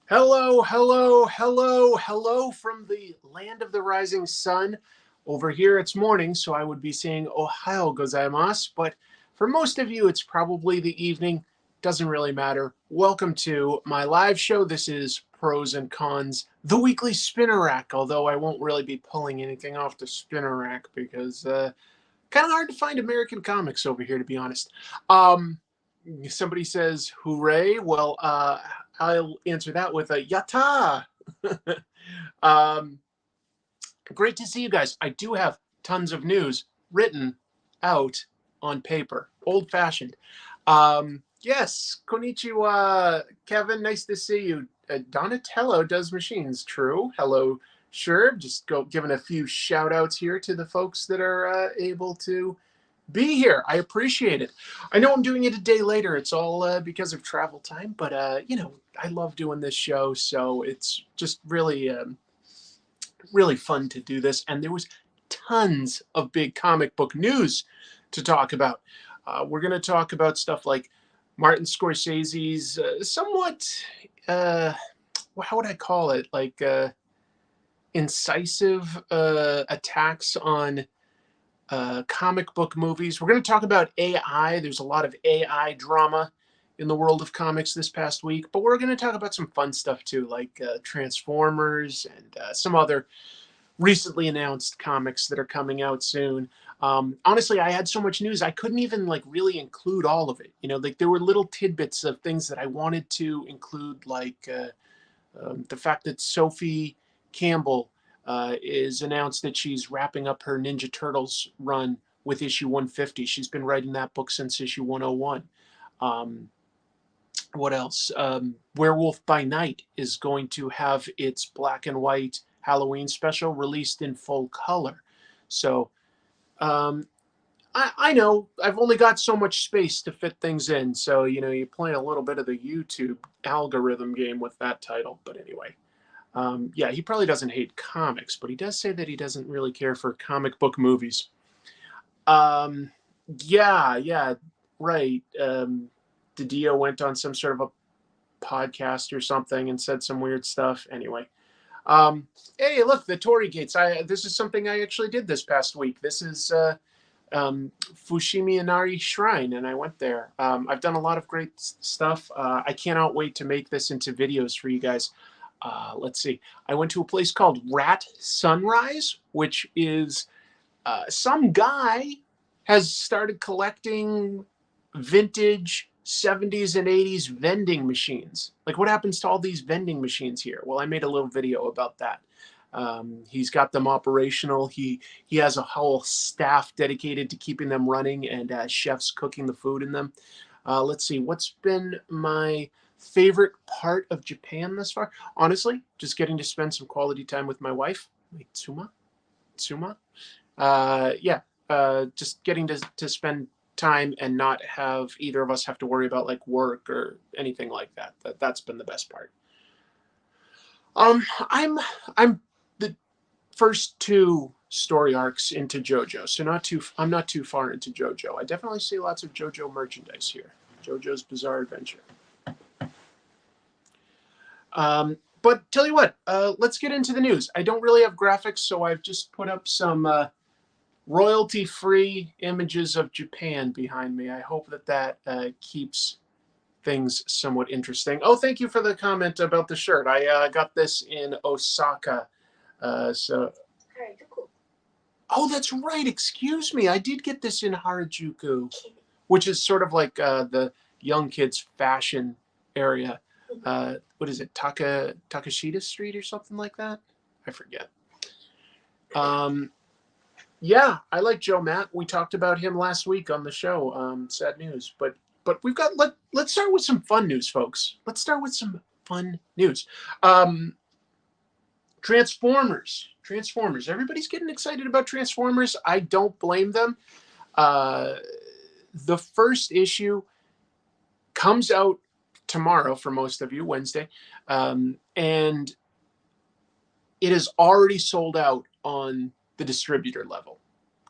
Hello, hello, hello, hello from the land of the rising sun. Over here it's morning, so I would be saying Ohio gozaimasu, but for most of you it's probably the evening. Doesn't really matter. Welcome to my live show. This is Pros and Cons, the weekly spinner rack, although I won't really be pulling anything off the spinner rack because kind of hard to find American comics over here, to be honest. Somebody says hooray. Well, I'll answer that with a yata. um, Great to see you guys. I do have tons of news written out on paper, old fashioned. Yes, konnichiwa, Kevin. Nice to see you. Donatello does machines. True. Hello, sure. Just giving a few shout outs here to the folks that are able to be here. I appreciate it. I know I'm doing it a day later. It's all because of travel time, but I love doing this show, so it's just really fun to do this. And there was tons of big comic book news to talk about. We're going to talk about stuff like Martin Scorsese's somewhat, how would I call it? Like incisive attacks on comic book movies. We're going to talk about AI. There's a lot of AI drama in the world of comics this past week, but we're going to talk about some fun stuff too, like Transformers and some other recently announced comics that are coming out soon. Honestly, I had so much news I couldn't even like really include all of it. Like there were little tidbits of things that I wanted to include, like the fact that Sophie Campbell is announced that she's wrapping up her Ninja Turtles run with issue 150. She's been writing that book since issue 101. What else? Werewolf by Night is going to have its black and white Halloween special released in full color. So I know I've only got so much space to fit things in. So, you're playing a little bit of the YouTube algorithm game with that title. But anyway. Yeah, he probably doesn't hate comics, but he does say that he doesn't really care for comic book movies. Yeah, right. Didio went on some sort of a podcast or something and said some weird stuff. Anyway, hey, look, the Torii Gates. This is something I actually did this past week. This is Fushimi Inari Shrine, and I went there. I've done a lot of great stuff. I cannot wait to make this into videos for you guys. Let's see. I went to a place called Rat Sunrise, which is some guy has started collecting vintage 70s and 80s vending machines. Like, what happens to all these vending machines here? Well, I made a little video about that. He's got them operational. He has a whole staff dedicated to keeping them running, and chefs cooking the food in them. Let's see. What's been my favorite part of Japan thus far? Honestly, just getting to spend some quality time with my wife, Tsuma. Just getting to spend time and not have either of us have to worry about like work or anything like that. That's been the best part. I'm the first two story arcs into JoJo, so I'm not too far into JoJo. I definitely see lots of JoJo merchandise here. JoJo's Bizarre Adventure. But tell you what, let's get into the news. I don't really have graphics, so I've just put up some royalty-free images of Japan behind me. I hope that keeps things somewhat interesting. Oh, thank you for the comment about the shirt. I got this in Osaka. Oh, that's right. Excuse me. I did get this in Harajuku, which is sort of like the young kids' fashion area. What is it, Takashita Street or something like that? I forget. Yeah, I like Joe Matt. We talked about him last week on the show. Sad news, but we've got let's start with some fun news, folks. Let's start with some fun news. Transformers. Everybody's getting excited about Transformers. I don't blame them. The first issue comes out tomorrow for most of you, Wednesday, and it is already sold out on the distributor level.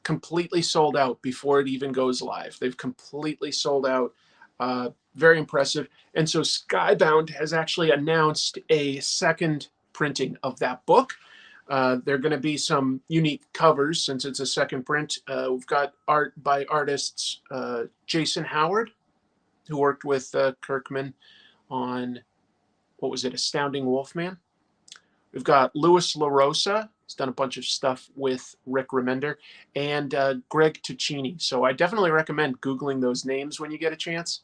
Completely sold out before it even goes live. They've completely sold out. Very impressive. And so Skybound has actually announced a second printing of that book. There are going to be some unique covers since it's a second print. We've got art by artists Jason Howard, who worked with Kirkman on, what was it, Astounding Wolfman. We've got Louis LaRosa. He's done a bunch of stuff with Rick Remender, and Greg Tuccini. So I definitely recommend Googling those names when you get a chance.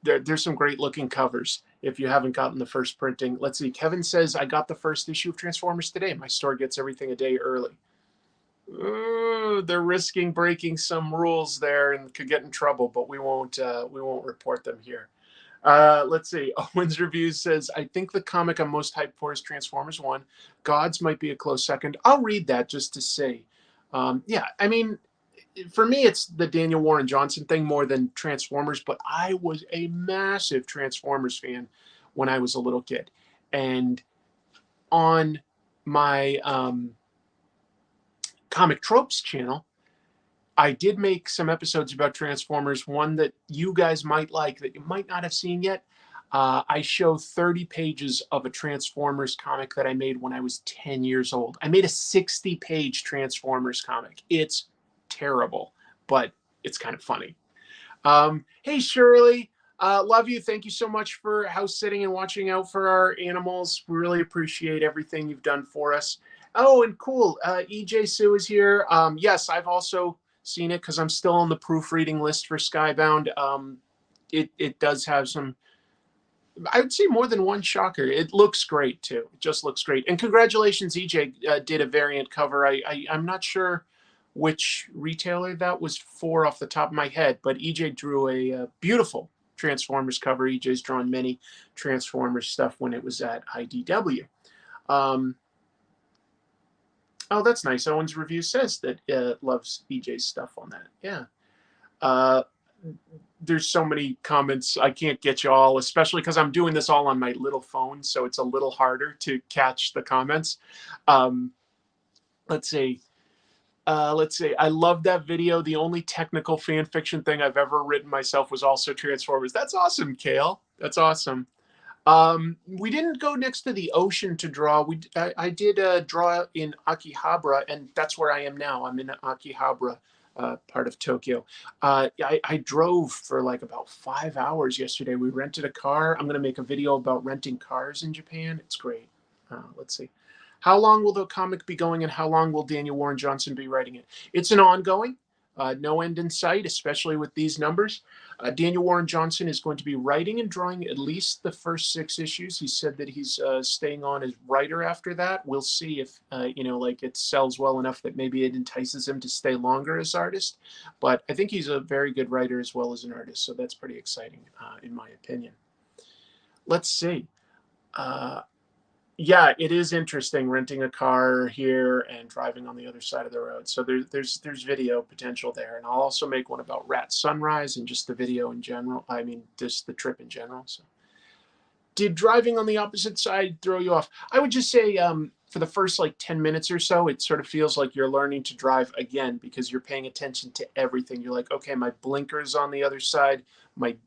There's some great looking covers if you haven't gotten the first printing. Let's see. Kevin says, I got the first issue of Transformers today. My store gets everything a day early. They're risking breaking some rules there and could get in trouble, but we won't report them here. Let's see. Owen's Reviews says, I think the comic I'm most hyped for is Transformers 1. Gods might be a close second. I'll read that just to say. Yeah, I mean, for me, it's the Daniel Warren Johnson thing more than Transformers, but I was a massive Transformers fan when I was a little kid. And on my Comic Tropes channel, I did make some episodes about Transformers, one that you guys might like that you might not have seen yet. I show 30 pages of a Transformers comic that I made when I was 10 years old. I made a 60-page Transformers comic. It's terrible, but it's kind of funny. Hey, Shirley, love you. Thank you so much for house sitting and watching out for our animals. We really appreciate everything you've done for us. Oh, and cool. EJ Sue is here. Yes, I've also seen it because I'm still on the proofreading list for Skybound. It does have some, I would say, more than one shocker. It looks great too. It just looks great. And congratulations, EJ did a variant cover. I'm not sure which retailer that was for off the top of my head, but EJ drew a beautiful Transformers cover. EJ's drawn many Transformers stuff when it was at IDW. Oh, that's nice. Owen's Review says that loves EJ's stuff on that. Yeah. There's so many comments. I can't get you all, especially because I'm doing this all on my little phone, so it's a little harder to catch the comments. Let's see. I love that video. The only technical fan fiction thing I've ever written myself was also Transformers. That's awesome, Kale. That's awesome. We didn't go next to the ocean to draw. I did draw in Akihabara, and that's where I am now. I'm in Akihabara, part of Tokyo. I drove for like about 5 hours yesterday. We rented a car. I'm going to make a video about renting cars in Japan. It's great. Let's see. How long will the comic be going, and how long will Daniel Warren Johnson be writing it? It's an ongoing, no end in sight, especially with these numbers. Daniel Warren Johnson is going to be writing and drawing at least the first 6 issues. He said that he's staying on as writer after that. We'll see if, like it sells well enough that maybe it entices him to stay longer as artist. But I think he's a very good writer as well as an artist. So that's pretty exciting, in my opinion. Let's see. Yeah, it is interesting renting a car here and driving on the other side of the road. So there's video potential there. And I'll also make one about Rat Sunrise and just the video in general. I mean, just the trip in general. So did driving on the opposite side throw you off? I would just say for the first like 10 minutes or so, it sort of feels like you're learning to drive again because you're paying attention to everything. You're like, okay, my blinker's on the other side. My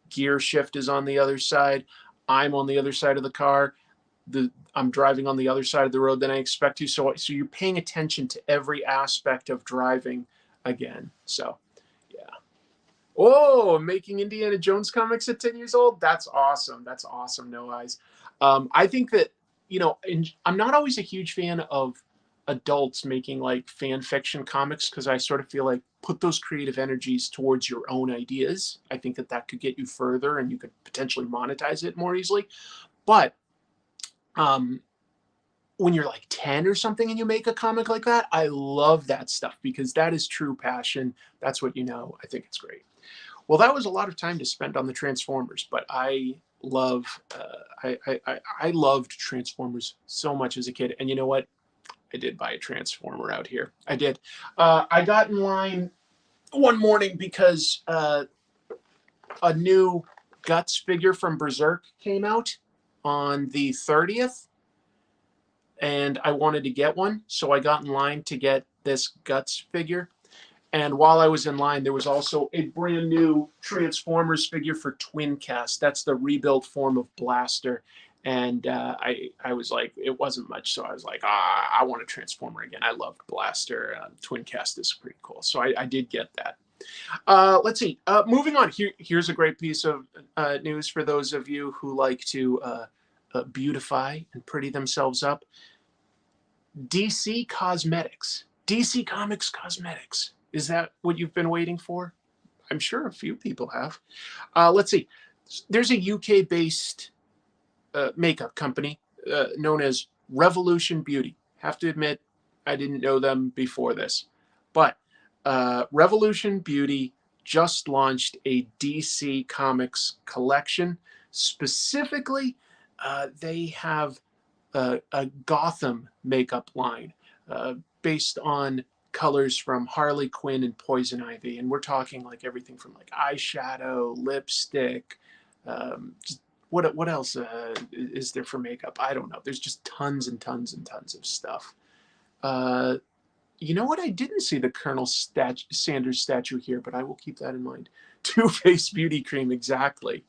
gear shift is on the other side. I'm on the other side of the car. I'm driving on the other side of the road than I expect to. So you're paying attention to every aspect of driving again. So, yeah. Oh, making Indiana Jones comics at 10 years old? That's awesome. That's awesome, No Eyes. I think that, I'm not always a huge fan of adults making like fan fiction comics because I sort of feel like put those creative energies towards your own ideas. I think that could get you further and you could potentially monetize it more easily. But when you're like 10 or something and you make a comic like that, I love that stuff because that is true passion. That's what I think it's great. Well, that was a lot of time to spend on the Transformers, but I loved Transformers so much as a kid. And you know what? I did buy a Transformer out here. I did. I got in line one morning because a new Guts figure from Berserk came out on the 30th, and I wanted to get one, so I got in line to get this Guts figure. And while I was in line, there was also a brand new Transformers figure for Twin Cast. That's the rebuilt form of Blaster. And I was like, it wasn't much, so I was like, I want a Transformer again. I loved Blaster. Twin Cast is pretty cool, so I did get that. Let's see. Moving on. Here's a great piece of news for those of you who like to beautify and pretty themselves up. DC Cosmetics. DC Comics Cosmetics. Is that what you've been waiting for? I'm sure a few people have. Let's see. There's a UK-based makeup company known as Revolution Beauty. Have to admit, I didn't know them before this. But Revolution Beauty just launched a DC Comics collection. Specifically, they have a Gotham makeup line based on colors from Harley Quinn and Poison Ivy, and we're talking like everything from like eyeshadow, lipstick. What else is there for makeup? I don't know. There's just tons and tons and tons of stuff. You know what? I didn't see the Colonel Sanders statue here, but I will keep that in mind. Too Faced Beauty Cream, exactly.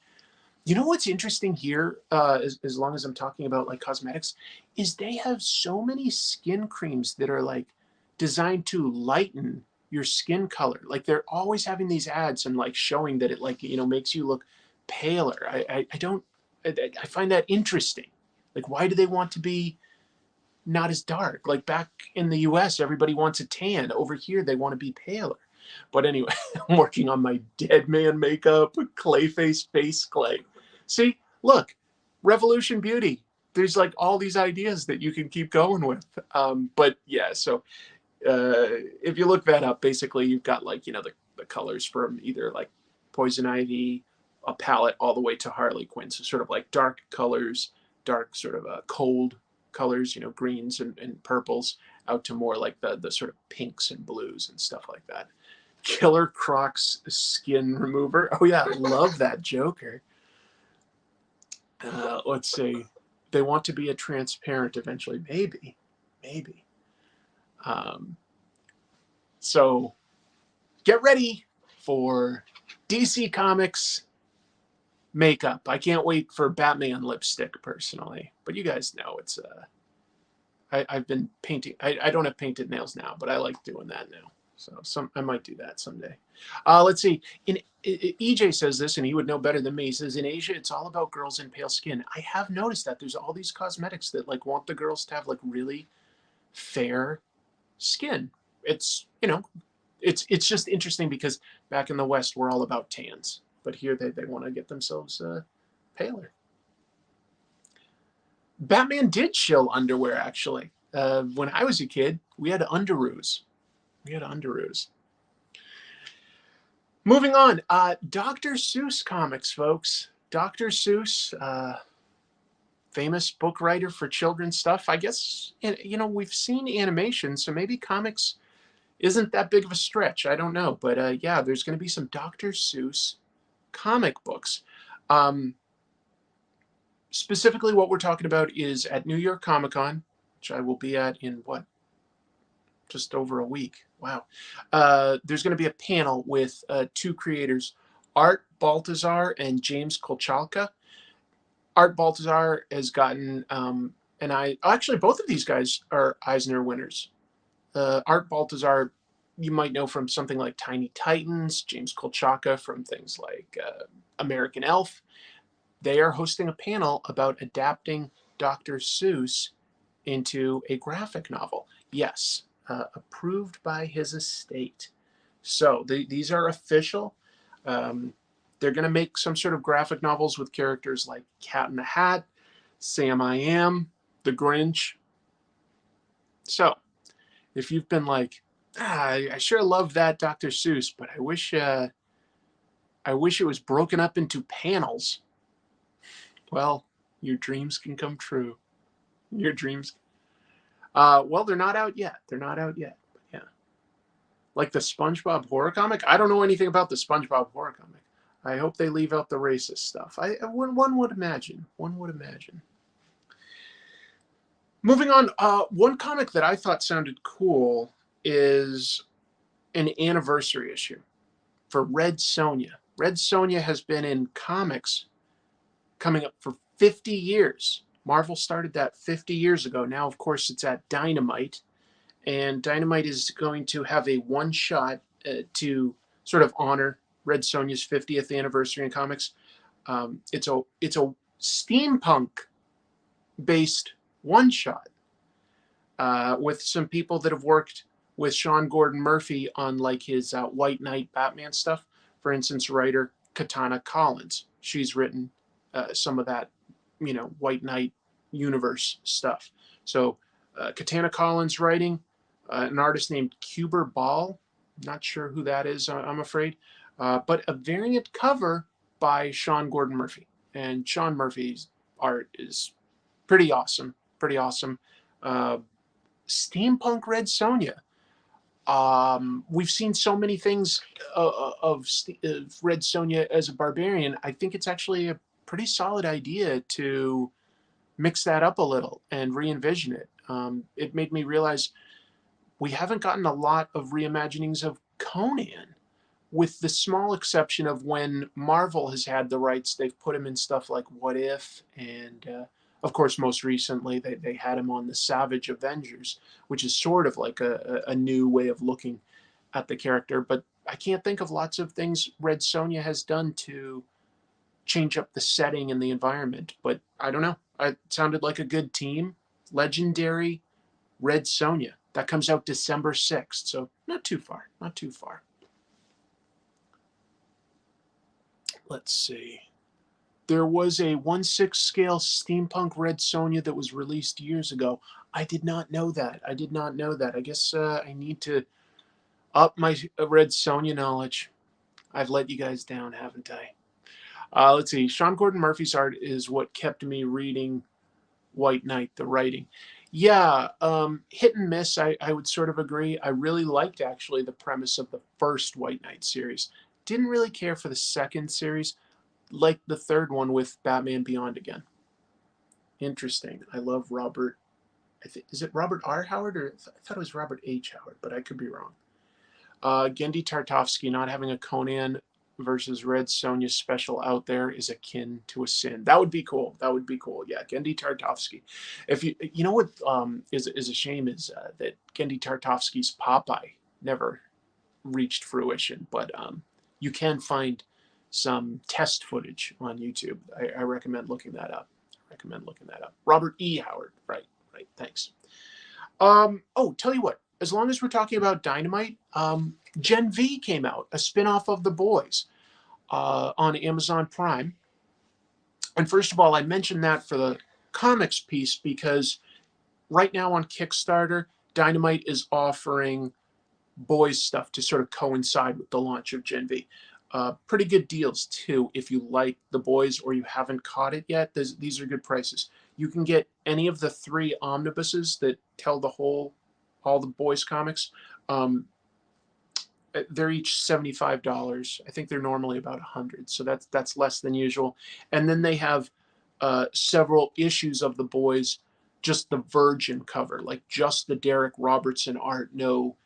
You know what's interesting here, as long as I'm talking about like cosmetics, is they have so many skin creams that are like designed to lighten your skin color. Like they're always having these ads and like showing that it like, you know, makes you look paler. I find that interesting. Like, why do they want to be not as dark? Like back in the US, everybody wants a tan. Over here, they want to be paler. But anyway, I'm working on my dead man makeup, Clayface face clay. See, look, Revolution Beauty. There's like all these ideas that you can keep going with. But yeah, so if you look that up, basically you've got like, you know, the colors from either like Poison Ivy, a palette, all the way to Harley Quinn. So sort of like dark colors, dark sort of cold colors, you know, greens and purples, out to more like the sort of pinks and blues and stuff like that. Killer Croc's skin remover. Oh yeah, love that Joker. Let's see. They want to be a transparent eventually. Maybe. So get ready for DC Comics makeup. I can't wait for Batman lipstick personally, but you guys know it's I've been painting. I don't have painted nails now, but I like doing that now. So I might do that someday. Let's see. EJ says this, and he would know better than me. He says, in Asia, it's all about girls and pale skin. I have noticed that there's all these cosmetics that like want the girls to have like really fair skin. It's, you know, it's just interesting because back in the West, we're all about tans. But here they want to get themselves paler. Batman did shill underwear, actually. When I was a kid, we had underoos. Moving on, Dr. Seuss comics, folks. Dr. Seuss, famous book writer for children's stuff. I guess, you know, we've seen animation, so maybe comics isn't that big of a stretch. I don't know. But yeah, there's going to be some Dr. Seuss comic books. Specifically, what we're talking about is at New York Comic Con, which I will be at in what? Just over a week. Wow. There's going to be a panel with two creators, Art Baltazar and James Kolchalka. Art Baltazar has gotten actually both of these guys are Eisner winners. Art Baltazar, you might know from something like Tiny Titans. James Kolchalka from things like American Elf. They are hosting a panel about adapting Dr. Seuss into a graphic novel. Yes. Approved by his estate. So these are official. They're going to make some sort of graphic novels with characters like Cat in the Hat, Sam I Am, The Grinch. So if you've been like, I sure love that Dr. Seuss, but I wish it was broken up into panels. Well, your dreams can come true. Your dreams. Well, they're not out yet. But yeah. Like the SpongeBob horror comic. I don't know anything about the SpongeBob horror comic. I hope they leave out the racist stuff. One would imagine. Moving on. One comic that I thought sounded cool is an anniversary issue for Red Sonja. Red Sonja has been in comics coming up for 50 years. Marvel started that 50 years ago. Now, of course, it's at Dynamite, and Dynamite is going to have a one-shot to sort of honor Red Sonja's 50th anniversary in comics. It's a steampunk-based one-shot with some people that have worked with Sean Gordon Murphy on like his White Knight Batman stuff. For instance, writer Katana Collins. She's written some of that, White Knight universe stuff. So Katana Collins writing, an artist named Cuber Ball. Not sure who that is, I'm afraid. But a variant cover by Sean Gordon Murphy. And Sean Murphy's art is pretty awesome. Pretty awesome. Steampunk Red Sonja. We've seen so many things of Red Sonja as a barbarian. I think it's actually a pretty solid idea to mix that up a little and re-envision it. It made me realize we haven't gotten a lot of reimaginings of Conan, with the small exception of when Marvel has had the rights. They've put him in stuff like What If, and of course, most recently, they had him on the Savage Avengers, which is sort of like a new way of looking at the character. But I can't think of lots of things Red Sonja has done to change up the setting and the environment. But I don't know. It sounded like a good team. Legendary Red Sonja. That comes out December 6th, so not too far. Not too far. Let's see. There was a 1/6 scale steampunk Red Sonja that was released years ago. I did not know that. I did not know that. I guess I need to up my Red Sonja knowledge. I've let you guys down, haven't I? Let's see. Sean Gordon Murphy's art is what kept me reading White Knight, the writing. Yeah, hit and miss, I would sort of agree. I really liked, actually, the premise of the first White Knight series. Didn't really care for the second series. Like the third one with Batman Beyond again. Interesting. I love Robert. Is it Robert R. Howard, or I thought it was Robert H. Howard, but I could be wrong. Gendy Tartakovsky not having a Conan versus Red Sonja special out there is akin to a sin. That would be cool. That would be cool. Yeah, Gendy Tartakovsky. If you know what is a shame is that Gendy Tartakovsky's Popeye never reached fruition, but you can find some test footage on YouTube. I recommend looking that up. Robert E. Howard. Right. Thanks. Tell you what. As long as we're talking about Dynamite, Gen V came out, a spinoff of The Boys, on Amazon Prime. And first of all, I mentioned that for the comics piece because right now on Kickstarter, Dynamite is offering Boys stuff to sort of coincide with the launch of Gen V. Pretty good deals too if you like The Boys or you haven't caught it yet. These are good prices. You can get any of the 3 omnibuses that tell all the Boys comics. They're each $75. I think they're normally about $100, so that's less than usual. And then they have several issues of The Boys, just the Virgin cover, like just the Derek Robertson art, no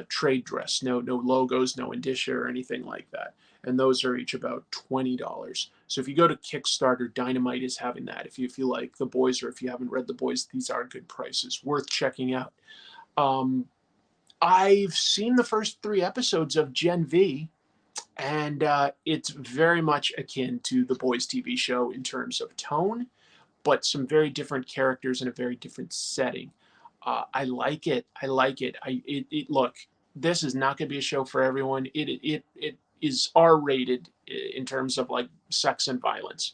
trade dress, no logos, no indicia or anything like that. And those are each about $20. So if you go to Kickstarter, Dynamite is having that. If you like The Boys or if you haven't read The Boys, these are good prices, worth checking out. I've seen the first 3 episodes of Gen V, and it's very much akin to the Boys TV show in terms of tone, but some very different characters in a very different setting. I like it. Look, this is not going to be a show for everyone. It is R-rated in terms of like sex and violence.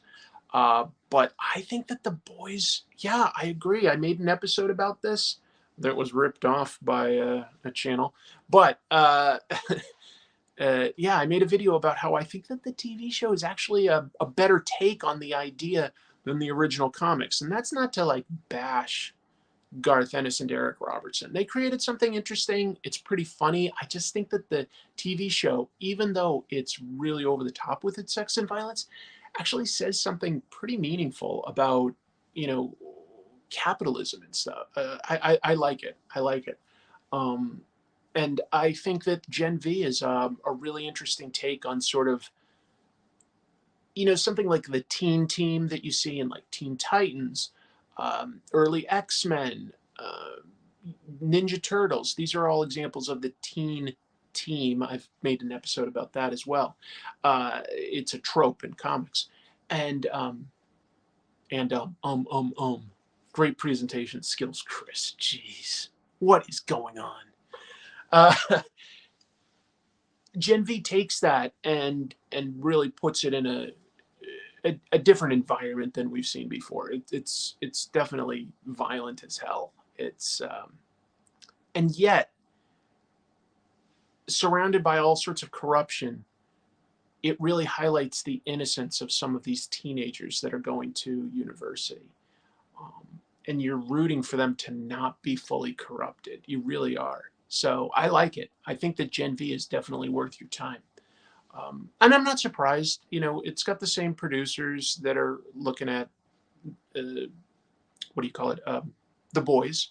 But I think that The Boys, yeah, I agree. I made an episode about this that was ripped off by a channel. But yeah, I made a video about how I think that the TV show is actually a better take on the idea than the original comics. And that's not to like bash Garth Ennis and Derek Robertson. They created something interesting. It's pretty funny. I just think that the TV show, even though it's really over the top with its sex and violence, actually says something pretty meaningful about, capitalism and stuff. I like it. And I think that Gen V is a really interesting take on sort of, something like the teen team that you see in like Teen Titans, early X-Men, Ninja Turtles. These are all examples of the teen team. I've made an episode about that as well. It's a trope in comics. And, and, um, um, um, um, great presentation skills, Chris. Jeez, what is going on? Uh, Gen V takes that and really puts it in a different environment than we've seen before. It's definitely violent as hell. It's and yet surrounded by all sorts of corruption. It really highlights the innocence of some of these teenagers that are going to university, and you're rooting for them to not be fully corrupted. You really are. So I like it. I think that Gen V is definitely worth your time. And I'm not surprised. It's got the same producers that are looking at, what do you call it? The Boys,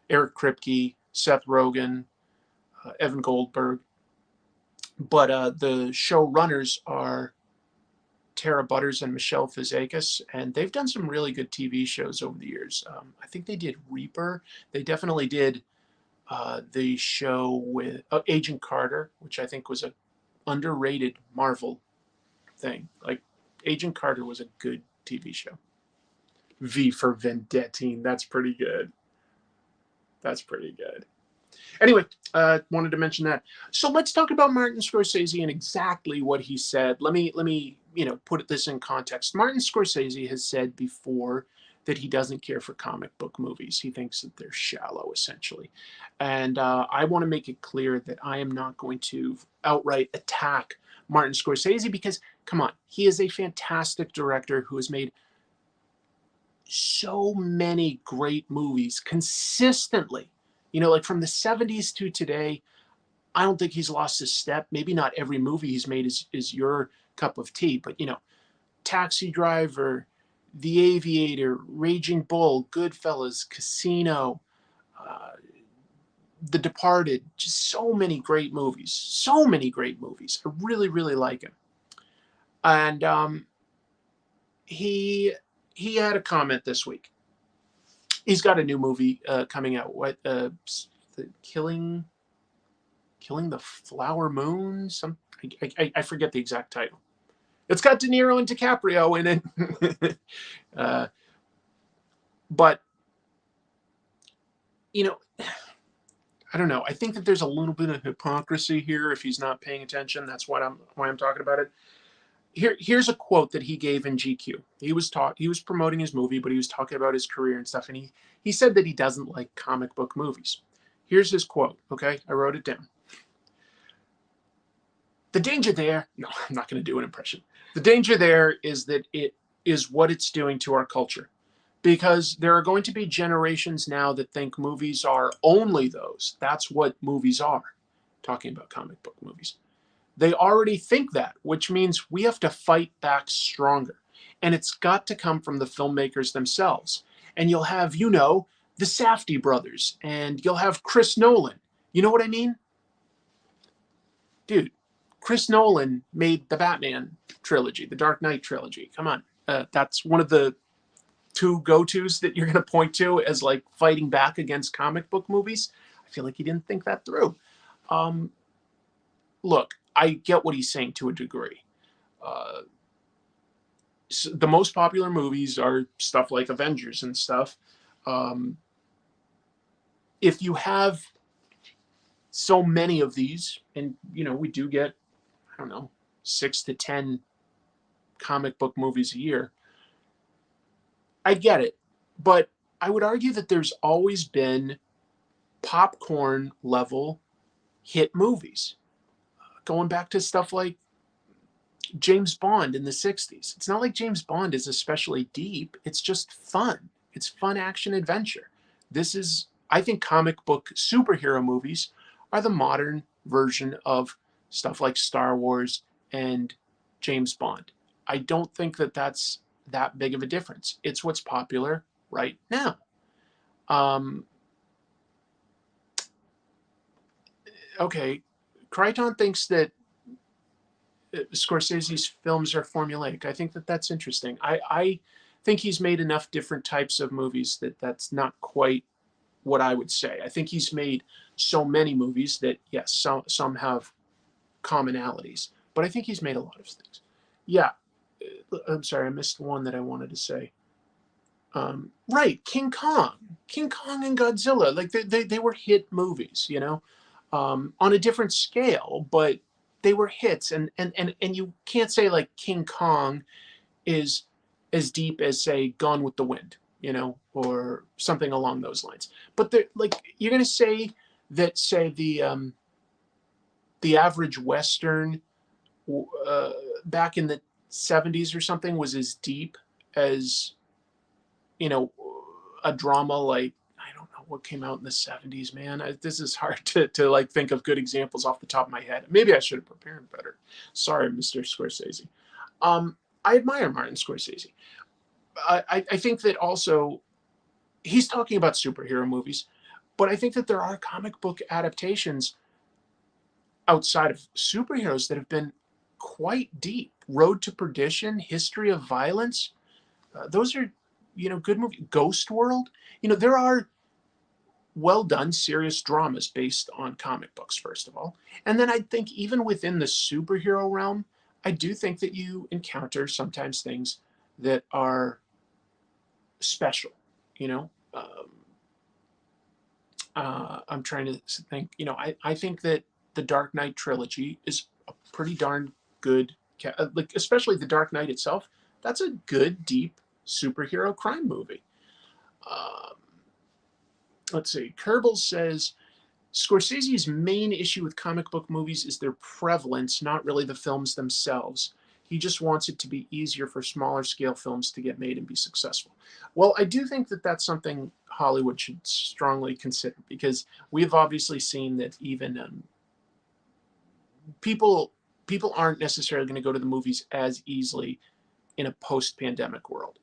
Eric Kripke, Seth Rogen, Evan Goldberg. But the showrunners are Tara Butters and Michelle Fizakis, and they've done some really good TV shows over the years. I think they did Reaper. They definitely did the show with Agent Carter, which I think was a underrated Marvel thing. Like, Agent Carter was a good TV show. V for Vendettine. That's pretty good. That's pretty good. Anyway, wanted to mention that. So let's talk about Martin Scorsese and exactly what he said. Let me put this in context. Martin Scorsese has said before that he doesn't care for comic book movies. He thinks that they're shallow, essentially. And I want to make it clear that I am not going to outright attack Martin Scorsese because, come on, he is a fantastic director who has made so many great movies consistently. Like from the 70s to today, I don't think he's lost his step. Maybe not every movie he's made is your cup of tea, but Taxi Driver, The Aviator, Raging Bull, Goodfellas, Casino, The Departed, just so many great movies. So many great movies. I really, really like him. And he had a comment this week. He's got a new movie coming out. What? The Killing the Flower Moon? I forget the exact title. It's got De Niro and DiCaprio in it. But I don't know. I think that there's a little bit of hypocrisy here if he's not paying attention. That's why I'm talking about it. Here's a quote that he gave in GQ. He was promoting his movie, but he was talking about his career and stuff, and he said that he doesn't like comic book movies. Here's his quote, okay? I wrote it down. The danger there, no, I'm not going to do an impression. The danger there is that it is what it's doing to our culture. Because there are going to be generations now that think movies are only those. That's what movies are. Talking about comic book movies. They already think that, which means we have to fight back stronger. And it's got to come from the filmmakers themselves. And you'll have, the Safdie brothers, and you'll have Chris Nolan. You know what I mean? Dude, Chris Nolan made the Batman trilogy, the Dark Knight trilogy. Come on. That's one of the two go-tos that you're going to point to as like fighting back against comic book movies. I feel like he didn't think that through. Look, I get what he's saying to a degree. So the most popular movies are stuff like Avengers and stuff. If you have so many of these, and we do get, I don't know, 6 to 10 comic book movies a year, I get it. But I would argue that there's always been popcorn level hit movies. Going back to stuff like James Bond in the 60s. It's not like James Bond is especially deep. It's just fun. It's fun action adventure. I think comic book superhero movies are the modern version of stuff like Star Wars and James Bond. I don't think that that's that big of a difference. It's what's popular right now. Okay, Crichton thinks that Scorsese's films are formulaic. I think that that's interesting. I think he's made enough different types of movies that that's not quite what I would say. I think he's made so many movies that yes, some have commonalities, but I think he's made a lot of things. Yeah, I'm sorry, I missed one that I wanted to say. Right, King Kong and Godzilla, like they were hit movies, you know, on a different scale, but they were hits, and you can't say like King Kong is as deep as say Gone with the Wind, you know, or something along those lines. But they're like you're gonna say that say the average Western back in the 70s or something was as deep as you know a drama like I don't know what came out in the 70s, man. This is hard to like think of good examples off the top of my head. Maybe I should have prepared better. Sorry, Mr. Scorsese. I admire Martin Scorsese. I think that also he's talking about superhero movies, but I think that there are comic book adaptations outside of superheroes that have been quite deep. Road to Perdition, History of Violence, those are good movies. Ghost World, there are well done serious dramas based on comic books first of all, and then I think even within the superhero realm, I do think that you encounter sometimes things that are special. You know, I'm trying to think. I think that the Dark Knight trilogy is a pretty darn good, like especially the Dark Knight itself. That's a good, deep superhero crime movie. Um, let's see. Kerbal says Scorsese's main issue with comic book movies is their prevalence, not really the films themselves. He just wants it to be easier for smaller scale films to get made and be successful. Well, I do think that that's something Hollywood should strongly consider because we've obviously seen that even people aren't necessarily going to go to the movies as easily in a post-pandemic world.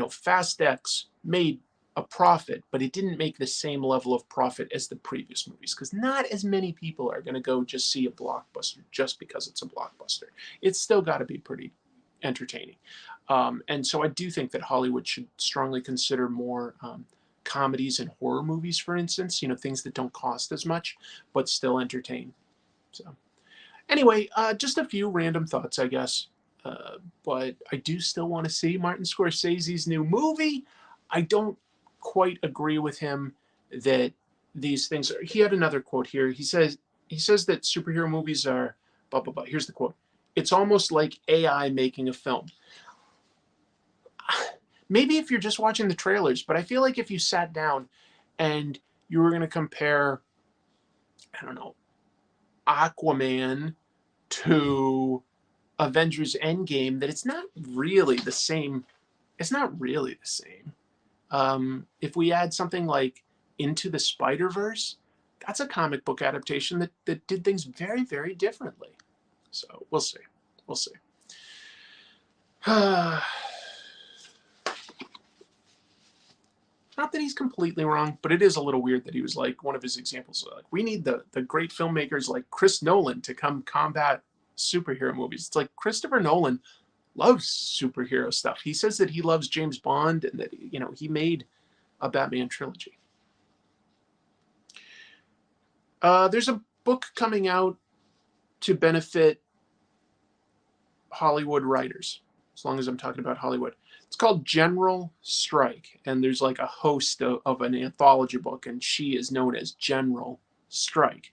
Fast X made a profit, but it didn't make the same level of profit as the previous movies because not as many people are going to go just see a blockbuster just because it's a blockbuster. It's still got to be pretty entertaining. And so I do think that Hollywood should strongly consider more comedies and horror movies, for instance, things that don't cost as much but still entertain. So anyway, just a few random thoughts, I guess. But I do still want to see Martin Scorsese's new movie. I don't quite agree with him that these things are. He had another quote here. He says that superhero movies are blah blah blah. Here's the quote. It's almost like AI making a film. Maybe if you're just watching the trailers, but I feel like if you sat down and you were going to compare, I don't know, Aquaman to Avengers Endgame, that it's not really the same. It's not really the same. If we add something like Into the Spider-Verse, that's a comic book adaptation that did things very, very differently. So we'll see. We'll see. Not that he's completely wrong, but it is a little weird that he was like one of his examples. Like, we need the great filmmakers like Chris Nolan to come combat superhero movies. It's like Christopher Nolan loves superhero stuff. He says that he loves James Bond and that he made a Batman trilogy. There's a book coming out to benefit Hollywood writers, as long as I'm talking about Hollywood. It's called General Strike, and there's like a host of an anthology book, and she is known as General Strike.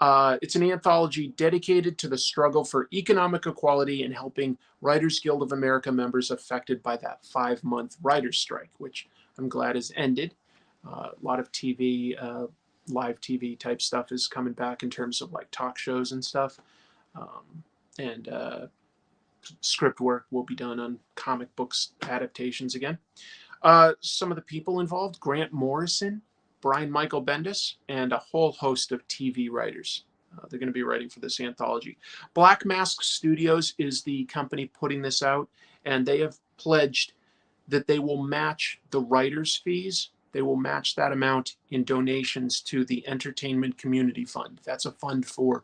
It's an anthology dedicated to the struggle for economic equality and helping Writers Guild of America members affected by that 5-month writers' strike, which I'm glad has ended. A lot of TV, live TV type stuff is coming back in terms of like talk shows and stuff. And script work will be done on comic books adaptations again. Some of the people involved: Grant Morrison, Brian Michael Bendis, and a whole host of TV writers. They're going to be writing for this anthology. Black Mask Studios is the company putting this out, and they have pledged that they will match the writers' fees they will match that amount in donations to the Entertainment Community Fund. That's a fund for,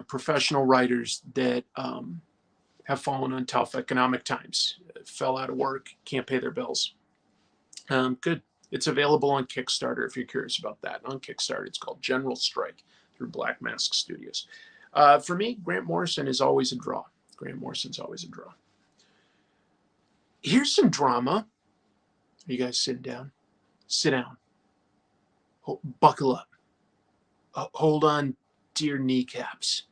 professional writers that have fallen on tough economic times, fell out of work, can't pay their bills. Good. It's available on Kickstarter if you're curious about that. On Kickstarter, it's called General Strike through Black Mask Studios. For me, Grant Morrison is always a draw. Grant Morrison's always a draw. Here's some drama. Are you guys sitting down? Sit down. Buckle up. Hold on to your kneecaps.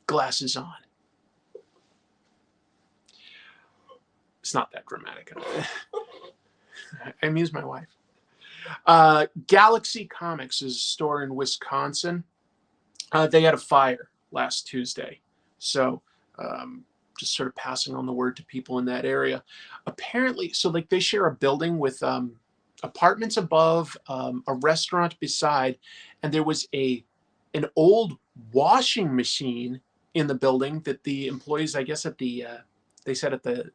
Glasses on. It's not that dramatic. I amuse my wife. Galaxy Comics is a store in Wisconsin. They had a fire last Tuesday. So just sort of passing on the word to people in that area. Apparently, so like they share a building with apartments above, a restaurant beside, and there was an old washing machine in the building that the employees, I guess they said at the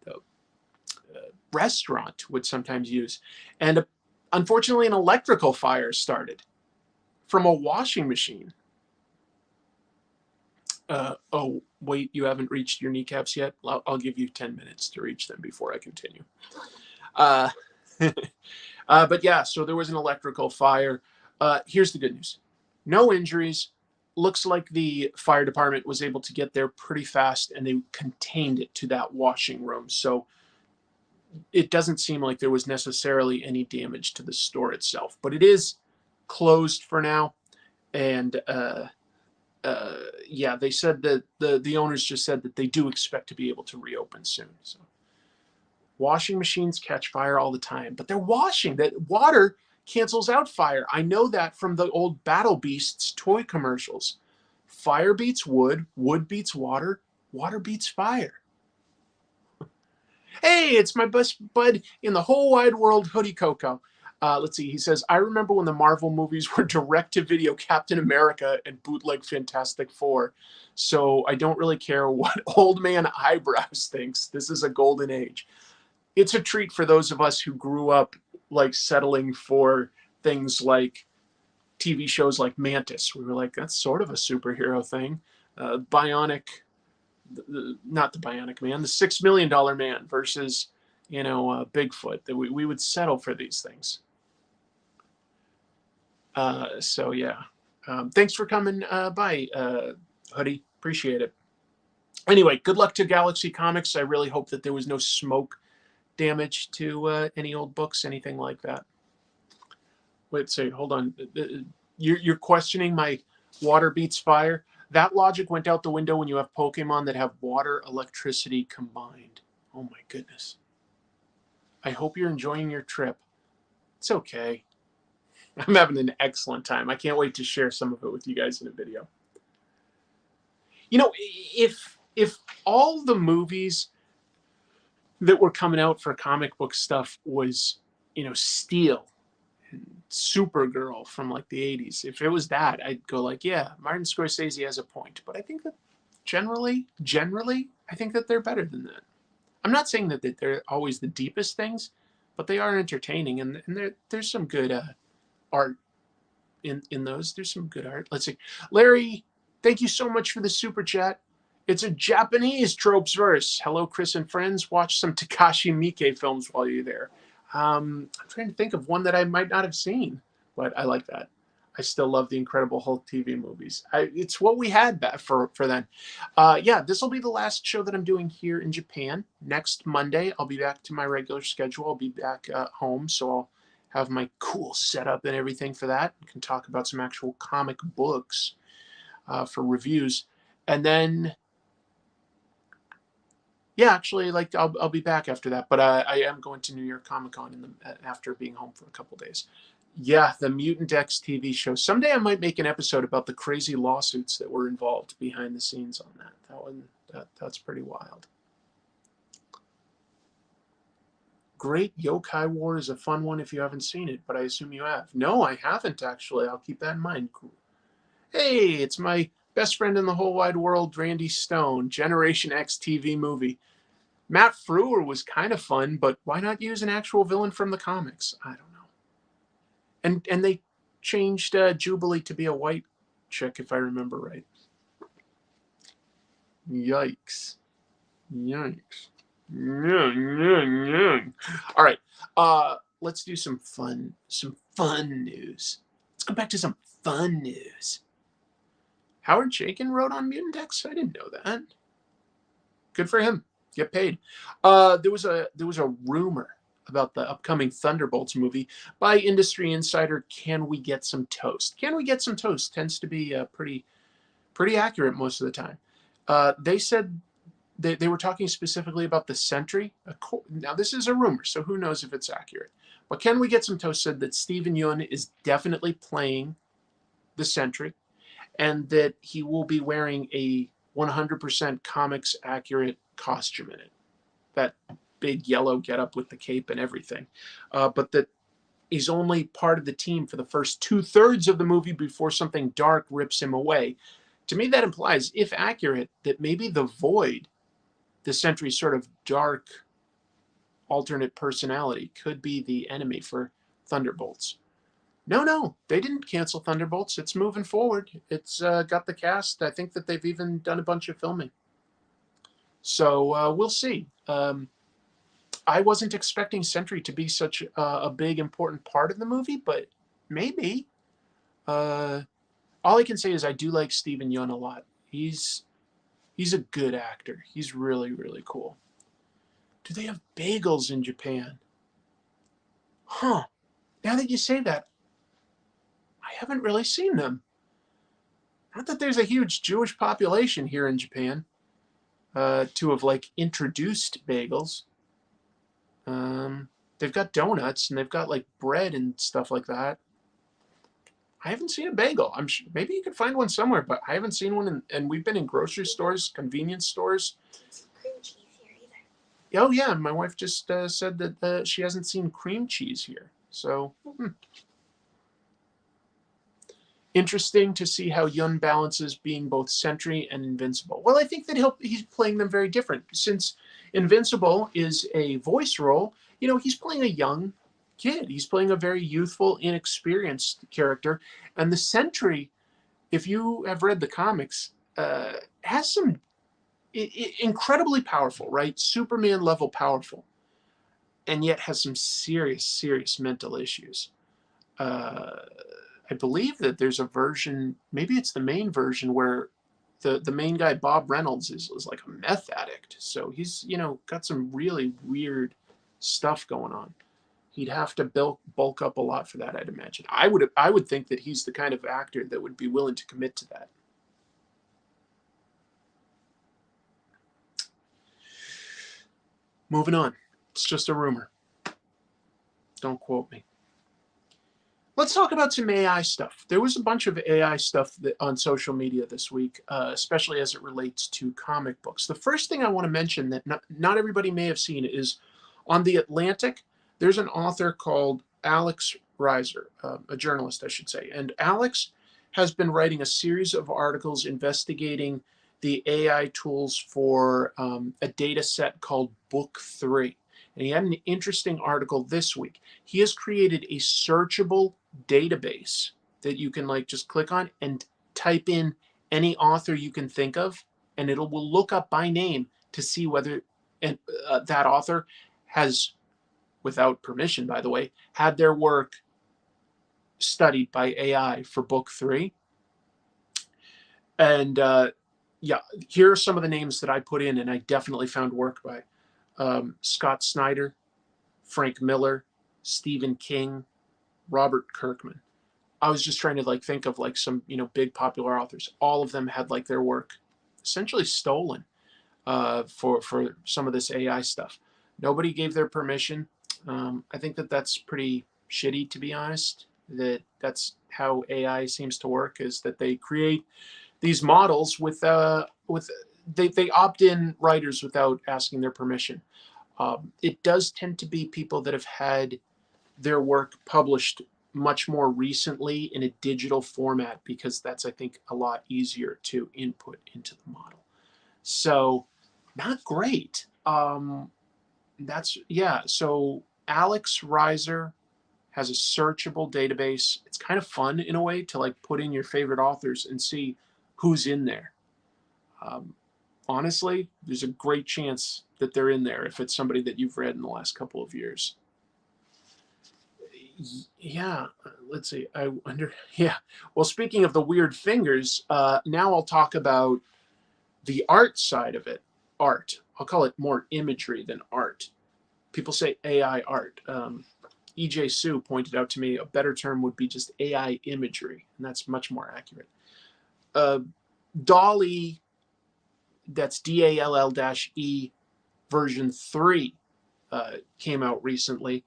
restaurant would sometimes use. And unfortunately, an electrical fire started from a washing machine. Oh, wait, you haven't reached your kneecaps yet? I'll give you 10 minutes to reach them before I continue. But yeah, so there was an electrical fire. Here's the good news. No injuries. Looks like the fire department was able to get there pretty fast, and they contained it to that washing room. So it doesn't seem like there was necessarily any damage to the store itself, but it is closed for now. And yeah, they said that the owners just said that they do expect to be able to reopen soon. So washing machines catch fire all the time, but they're washing. That water cancels out fire. I know that from the old Battle Beasts toy commercials. Fire beats wood, wood beats water, water beats fire. Hey, it's my best bud in the whole wide world, Hoodie Coco. Let's see. He says, I remember when the Marvel movies were direct-to-video Captain America and bootleg Fantastic Four. So I don't really care what Old Man Eyebrows thinks. This is a golden age. It's a treat for those of us who grew up like settling for things like TV shows like Mantis. We were like, that's sort of a superhero thing. Bionic, not the Bionic Man, the $6 Million Man versus, Bigfoot. That we would settle for these things. So yeah, thanks for coming by, Hoodie. Appreciate it. Anyway, good luck to Galaxy Comics. I really hope that there was no smoke damage to any old books, anything like that. Wait, say, hold on. You're questioning my water beats fire? That logic went out the window when you have Pokemon that have water, electricity combined. Oh my goodness. I hope you're enjoying your trip. It's okay. I'm having an excellent time. I can't wait to share some of it with you guys in a video. If all the movies that were coming out for comic book stuff was, Steel and Supergirl from like the 80s, if it was that, I'd go like, yeah, Martin Scorsese has a point. But I think that generally, I think that they're better than that. I'm not saying that they're always the deepest things, but they are entertaining, and there's some good art in those. There's some good art. Let's see. Larry, thank you so much for the super chat. It's a Japanese tropes verse. Hello, Chris and friends. Watch some Takashi Miike films while you're there. I'm trying to think of one that I might not have seen, but I like that. I still love the Incredible Hulk TV movies. It's what we had back for then. Yeah, this will be the last show that I'm doing here in Japan. Next Monday, I'll be back to my regular schedule. I'll be back home, so I'll have my cool setup and everything for that. I can talk about some actual comic books for reviews. And then, yeah, actually, like I'll be back after that. But I am going to New York Comic Con after being home for a couple days. Yeah, the Mutant X TV show. Someday I might make an episode about the crazy lawsuits that were involved behind the scenes on that. That's pretty wild. Great Yokai War is a fun one if you haven't seen it, but I assume you have. No, I haven't actually. I'll keep that in mind. Hey, it's my best friend in the whole wide world, Randy Stone. Generation X TV movie. Matt Frewer was kind of fun, but why not use an actual villain from the comics? I don't know. And they changed Jubilee to be a white chick, if I remember right. Yikes. Yikes. All right. Let's do some fun news. Let's go back to some fun news. Howard Chaykin wrote on Mutant X? I didn't know that. Good for him. Get paid. There was a rumor about the upcoming Thunderbolts movie by industry insider Can We Get Some Toast? Can We Get Some Toast tends to be pretty accurate most of the time. They said they were talking specifically about the Sentry. Now, this is a rumor, so who knows if it's accurate. But Can We Get Some Toast said that Steven Yeun is definitely playing the Sentry, and that he will be wearing a 100% comics accurate costume in it. That big yellow getup with the cape and everything. But that he's only part of the team for the first 2/3 of the movie before something dark rips him away. To me, that implies, if accurate, that maybe the Void, the Sentry's sort of dark alternate personality, could be the enemy for Thunderbolts. No, they didn't cancel Thunderbolts. It's moving forward. It's got the cast. I think that they've even done a bunch of filming. So we'll see. I wasn't expecting Sentry to be such a big, important part of the movie, but maybe. All I can say is I do like Steven Yeun a lot. He's a good actor. He's really, really cool. Do they have bagels in Japan? Huh. Now that you say that, I haven't really seen them. Not that there's a huge Jewish population here in Japan to have like introduced bagels. They've got donuts and they've got like bread and stuff like that. I haven't seen a bagel. I'm sure maybe you could find one somewhere, but I haven't seen one. And we've been in grocery stores, convenience stores. Cream cheese here either. Oh yeah, my wife just said that she hasn't seen cream cheese here. So interesting to see how Yeun balances being both Sentry and Invincible. Well, I think that he's playing them very different. Since Invincible is a voice role, he's playing a young kid. He's playing a very youthful, inexperienced character. And the Sentry, if you have read the comics, has some incredibly powerful, right? Superman level powerful, and yet has some serious mental issues. I believe that there's a version, maybe it's the main version, where the main guy, Bob Reynolds, is like a meth addict. So he's, got some really weird stuff going on. He'd have to bulk up a lot for that, I'd imagine. I would think that he's the kind of actor that would be willing to commit to that. Moving on. It's just a rumor. Don't quote me. Let's talk about some AI stuff. There was a bunch of AI stuff on social media this week, especially as it relates to comic books. The first thing I want to mention that not everybody may have seen is on The Atlantic, there's an author called Alex Reiser, a journalist, I should say. And Alex has been writing a series of articles investigating the AI tools for a data set called Book 3. And he had an interesting article this week. He has created a searchable database that you can just click on and type in any author you can think of, and it will look up by name to see whether that author has, without permission, by the way, had their work studied by AI for Book 3. And here are some of the names that I put in, and I definitely found work by Scott Snyder, Frank Miller, Stephen King, Robert Kirkman. I was just trying to think of some big popular authors. All of them had their work essentially stolen for some of this AI stuff. Nobody gave their permission. I think that's pretty shitty, to be honest. That's how AI seems to work, is that they create these models with they opt in writers without asking their permission. It does tend to be people that have had their work published much more recently in a digital format, because that's, I think, a lot easier to input into the model. So not great. Um, yeah. So Alex Reiser has a searchable database. It's kind of fun in a way to like put in your favorite authors and see who's in there. Um, Honestly, there's a great chance that they're in there if it's somebody that you've read in the last couple of years. Yeah, let's see. I wonder. Yeah. Well, speaking of the weird fingers, now I'll talk about the art side of it. Art. I'll call it more imagery than art. People say AI art. EJ Sue pointed out to me a better term would be just AI imagery, and that's much more accurate. Uh, DALL-E, that's DALL-E version 3, came out recently.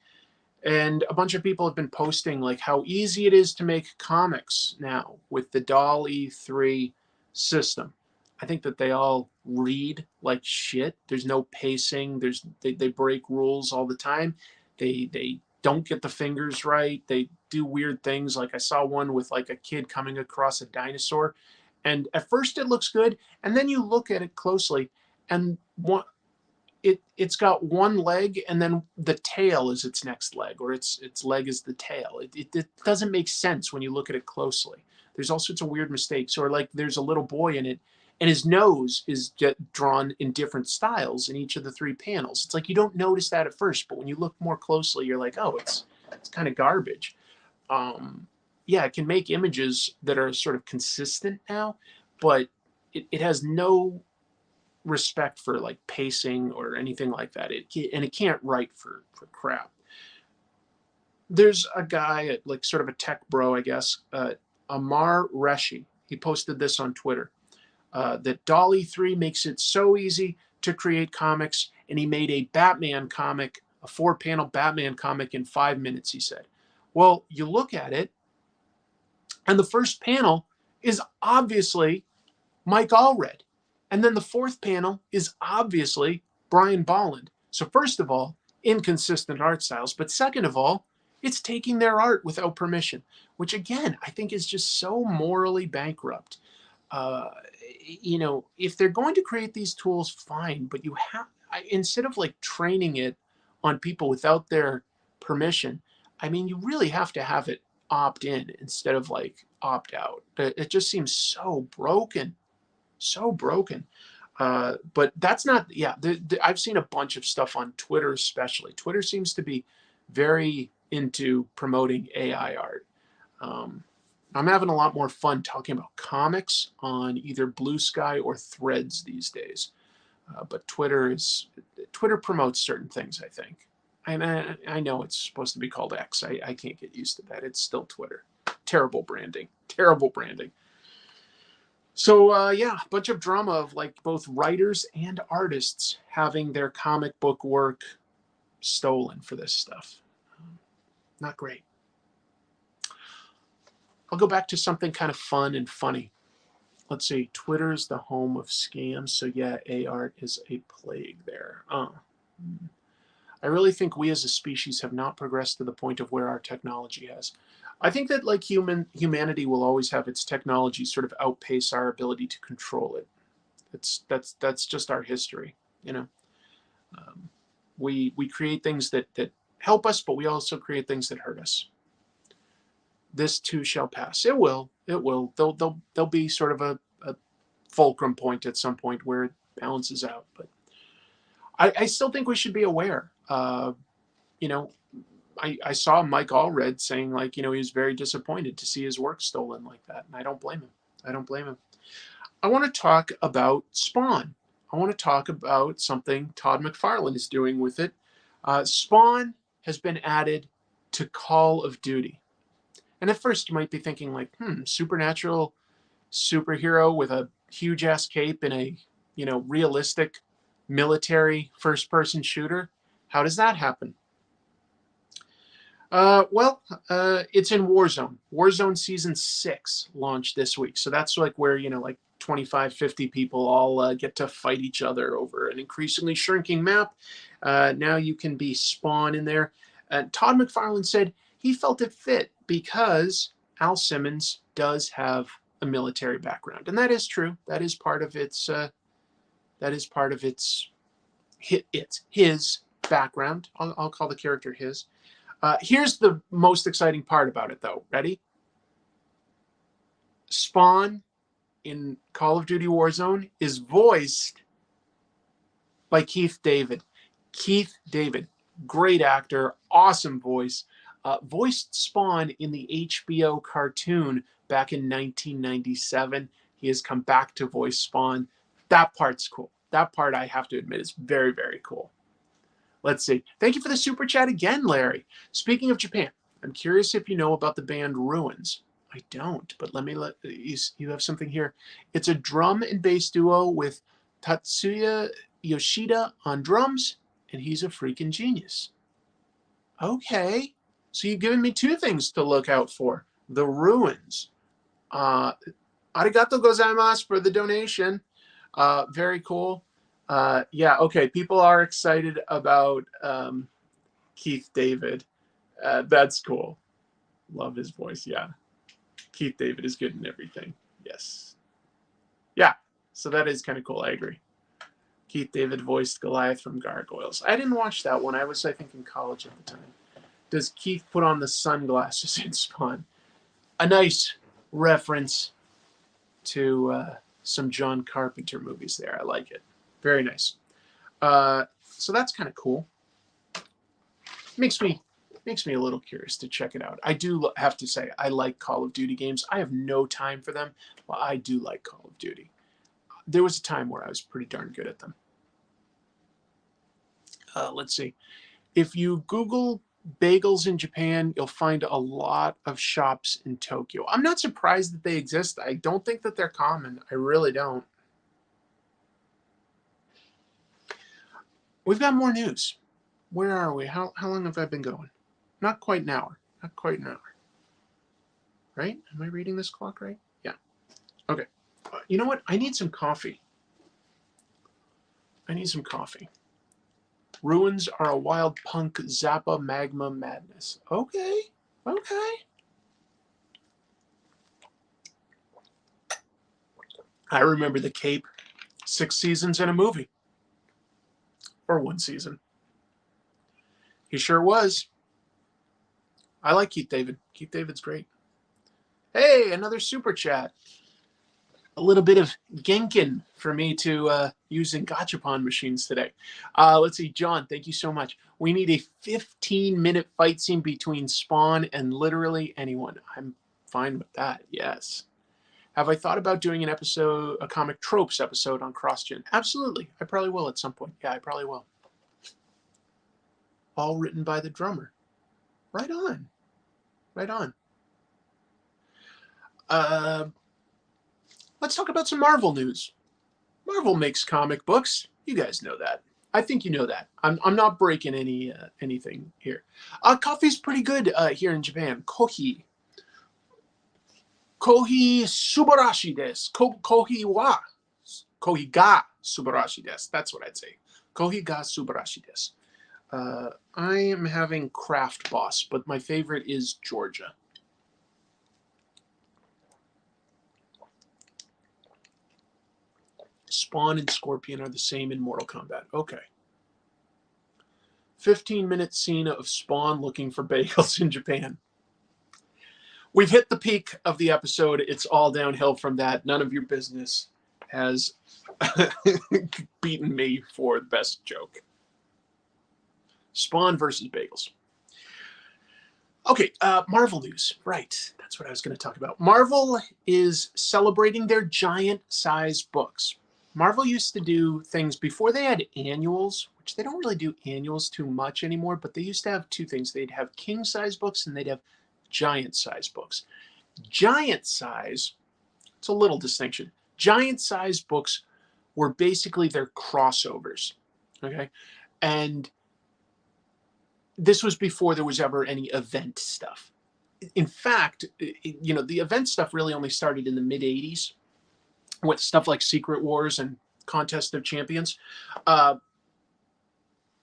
And a bunch of people have been posting like how easy it is to make comics now with the DALL-E 3 system. I think that they all read like shit. There's no pacing. They break rules all the time. They don't get the fingers right. They do weird things. Like I saw one with like a kid coming across a dinosaur, and at first it looks good, and then you look at it closely, and it's got one leg and then the tail is its next leg, or its leg is the tail. It doesn't make sense when you look at it closely. There's all sorts of weird mistakes, or like there's a little boy in it and his nose is drawn in different styles in each of the 3 panels. It's like you don't notice that at first, but when you look more closely, you're like, oh, it's kind of garbage. Yeah, it can make images that are sort of consistent now, but it has no respect for like pacing or anything like that. It can't write for crap. There's a guy, like sort of a tech bro, I guess, Amar Reshi. He posted this on Twitter, that DALL-E 3 makes it so easy to create comics, and he made a Batman comic, a 4-panel Batman comic in 5 minutes, he said. Well, you look at it, and the first panel is obviously Mike Allred. And then the 4th panel is obviously Brian Bolland. So first of all, inconsistent art styles. But second of all, it's taking their art without permission, which again, I think is just so morally bankrupt. Uh, if they're going to create these tools, fine. But instead of like training it on people without their permission, I mean, you really have to have it opt in instead of like opt out. It just seems so broken. So broken. But that's not, yeah, I've seen a bunch of stuff on Twitter, especially. Twitter seems to be very into promoting AI art. I'm having a lot more fun talking about comics on either Blue Sky or Threads these days. But Twitter promotes certain things, I think. I know it's supposed to be called X. I can't get used to that. It's still Twitter. Terrible branding. Terrible branding. So yeah, a bunch of drama of like both writers and artists having their comic book work stolen for this stuff. Not great. I'll go back to something kind of fun and funny. Let's see, Twitter's the home of scams, so yeah, AR is a plague there. I really think we as a species have not progressed to the point of where our technology has. I think that like humanity will always have its technology sort of outpace our ability to control it. That's just our history, you know. We create things that help us, but we also create things that hurt us. This too shall pass. It will. It will. There'll be sort of a fulcrum point at some point where it balances out. But I still think we should be aware. You know, I saw Mike Allred saying like, you know, he was very disappointed to see his work stolen like that. And I don't blame him. I don't blame him. I want to talk about Spawn. I want to talk about something Todd McFarlane is doing with it. Spawn has been added to Call of Duty. And at first you might be thinking like, supernatural superhero with a huge ass cape in a, you know, realistic military first person shooter. How does that happen? It's in Warzone. Warzone Season 6 launched this week. So that's like where, you know, like 25, 50 people all get to fight each other over an increasingly shrinking map. Now you can be Spawn in there. Todd McFarlane said he felt it fit because Al Simmons does have a military background. And that is true. That is part of its it's his background. I'll call the character his. Here's the most exciting part about it, though. Ready? Spawn in Call of Duty Warzone is voiced by Keith David. Keith David, great actor, awesome voice. Voiced Spawn in the HBO cartoon back in 1997. He has come back to voice Spawn. That part's cool. That part, I have to admit, is very, very cool. Let's see. Thank you for the super chat again, Larry. Speaking of Japan, I'm curious if you know about the band Ruins. I don't, but let you have something here. It's a drum and bass duo with Tatsuya Yoshida on drums, and he's a freaking genius. Okay, so you've given me two things to look out for. The Ruins. Arigato gozaimasu for the donation. Very cool. Yeah, okay, people are excited about Keith David. That's cool. Love his voice, yeah. Keith David is good in everything. Yes. Yeah, so that is kind of cool. I agree. Keith David voiced Goliath from Gargoyles. I didn't watch that one. I was, I think, in college at the time. Does Keith put on the sunglasses in Spawn? A nice reference to some John Carpenter movies there. I like it. Very nice. So that's kind of cool. Makes me a little curious to check it out. I do have to say, I like Call of Duty games. I have no time for them, but I do like Call of Duty. There was a time where I was pretty darn good at them. Let's see. If you Google bagels in Japan, you'll find a lot of shops in Tokyo. I'm not surprised that they exist. I don't think that they're common. I really don't. We've got more news. Where are we? How long have I been going? Not quite an hour. Not quite an hour. Right? Am I reading this clock right? Yeah. Okay. You know what? I need some coffee. I need some coffee. Ruins are a wild punk Zappa magma madness. Okay. Okay. I remember The Cape. 6 seasons in a movie. Or 1 season. He sure was. I like Keith David. Keith David's great. Hey, another super chat. A little bit of Genkin for me to use in gachapon machines today. Let's see, John, thank you so much. We need a 15-minute fight scene between Spawn and literally anyone. I'm fine with that, yes. Have I thought about doing an episode, a comic tropes episode on CrossGen? Absolutely. I probably will at some point. Yeah, I probably will. All written by the drummer. Right on. Right on. Let's talk about some Marvel news. Marvel makes comic books. You guys know that. I think you know that. I'm not breaking anything here. Coffee's pretty good here in Japan. Kohi. Kohi subarashi desu. Kohi ga subarashi desu. That's what I'd say. Kohi ga subarashi desu. I am having Craft Boss, but my favorite is Georgia. Spawn and Scorpion are the same in Mortal Kombat. Okay. 15-minute scene of Spawn looking for bagels in Japan. We've hit the peak of the episode. It's all downhill from that. None of your business has beaten me for the best joke. Spawn versus bagels. Okay, Marvel news. Right, that's what I was going to talk about. Marvel is celebrating their giant-size books. Marvel used to do things before they had annuals, which they don't really do annuals too much anymore, but they used to have two things. They'd have king-size books and they'd have giant-size books. Giant-size, it's a little distinction. Giant-size books were basically their crossovers, okay? And this was before there was ever any event stuff. In fact, you know, the event stuff really only started in the mid-'80s with stuff like Secret Wars and Contest of Champions.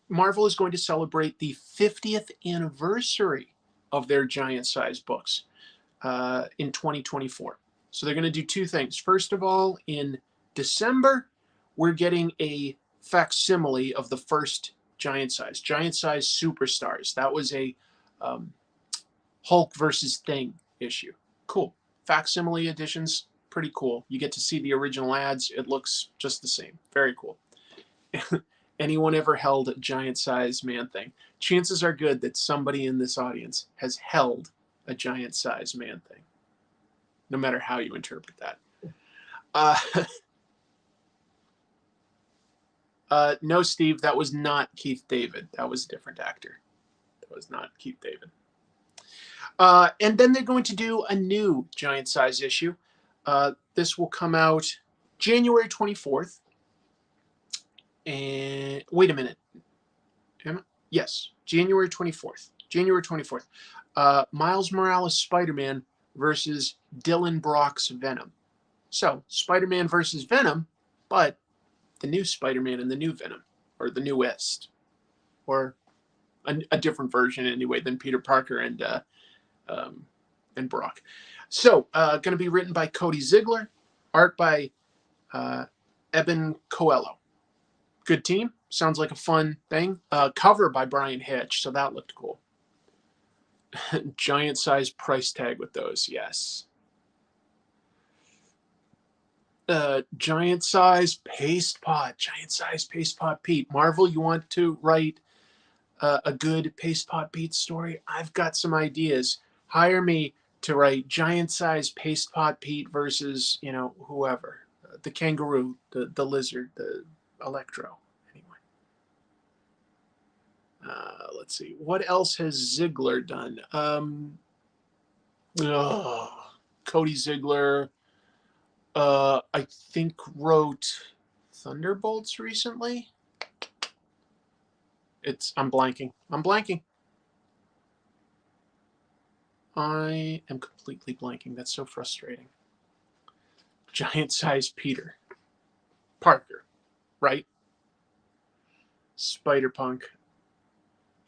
Marvel is going to celebrate the 50th anniversary of their giant-sized books in 2024. So they're going to do two things. First of all, in December, we're getting a facsimile of the first Giant Size Superstars. That was a Hulk versus Thing issue. Cool. Facsimile editions, pretty cool. You get to see the original ads. It looks just the same. Very cool. Anyone ever held a Giant Size Man-Thing? Chances are good that somebody in this audience has held a Giant Size Man-Thing, no matter how you interpret that. No, Steve, that was not Keith David. That was a different actor. That was not Keith David. And then they're going to do a new Giant Size issue. This will come out January 24th. And wait a minute. Yes, January 24th. January 24th. Miles Morales Spider-Man versus Dylan Brock's Venom. So, Spider-Man versus Venom, but the new Spider-Man and the new Venom, or the newest, or a different version anyway than Peter Parker and Brock. So, going to be written by Cody Ziegler, art by Eben Coelho. Good team. Sounds like a fun thing. Cover by Brian Hitch, so that looked cool. Giant size price tag with those, yes. Giant size paste pot. Giant size paste pot Pete. Marvel, you want to write a good paste pot Pete story? I've got some ideas. Hire me to write giant size paste pot Pete versus, whoever. The kangaroo, the lizard, the Electro. Anyway. Let's see. What else has Ziegler done? Cody Ziegler, I think wrote Thunderbolts recently. I'm blanking. I am completely blanking. That's so frustrating. Giant size Peter Parker, right? Spider-Punk.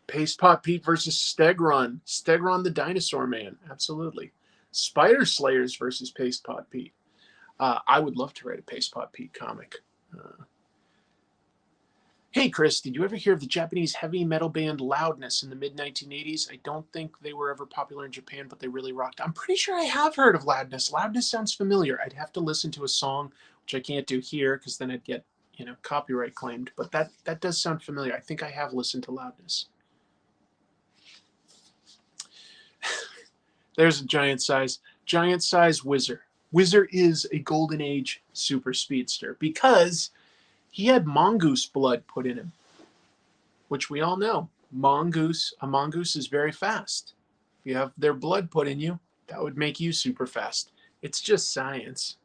Paste Pot Pete versus Stegron. Stegron the Dinosaur Man. Absolutely. Spider Slayers versus Paste Pot Pete. I would love to write a Paste Pot Pete comic. Hey, Chris, did you ever hear of the Japanese heavy metal band Loudness in the mid-1980s? I don't think they were ever popular in Japan, but they really rocked. I'm pretty sure I have heard of Loudness. Loudness sounds familiar. I'd have to listen to a song, which I can't do here because then I'd get, copyright claimed. But that does sound familiar. I think I have listened to Loudness. There's a giant size Whizzer. Whizzer is a Golden Age super speedster because he had mongoose blood put in him, which we all know. A mongoose is very fast. If you have their blood put in you, that would make you super fast. It's just science.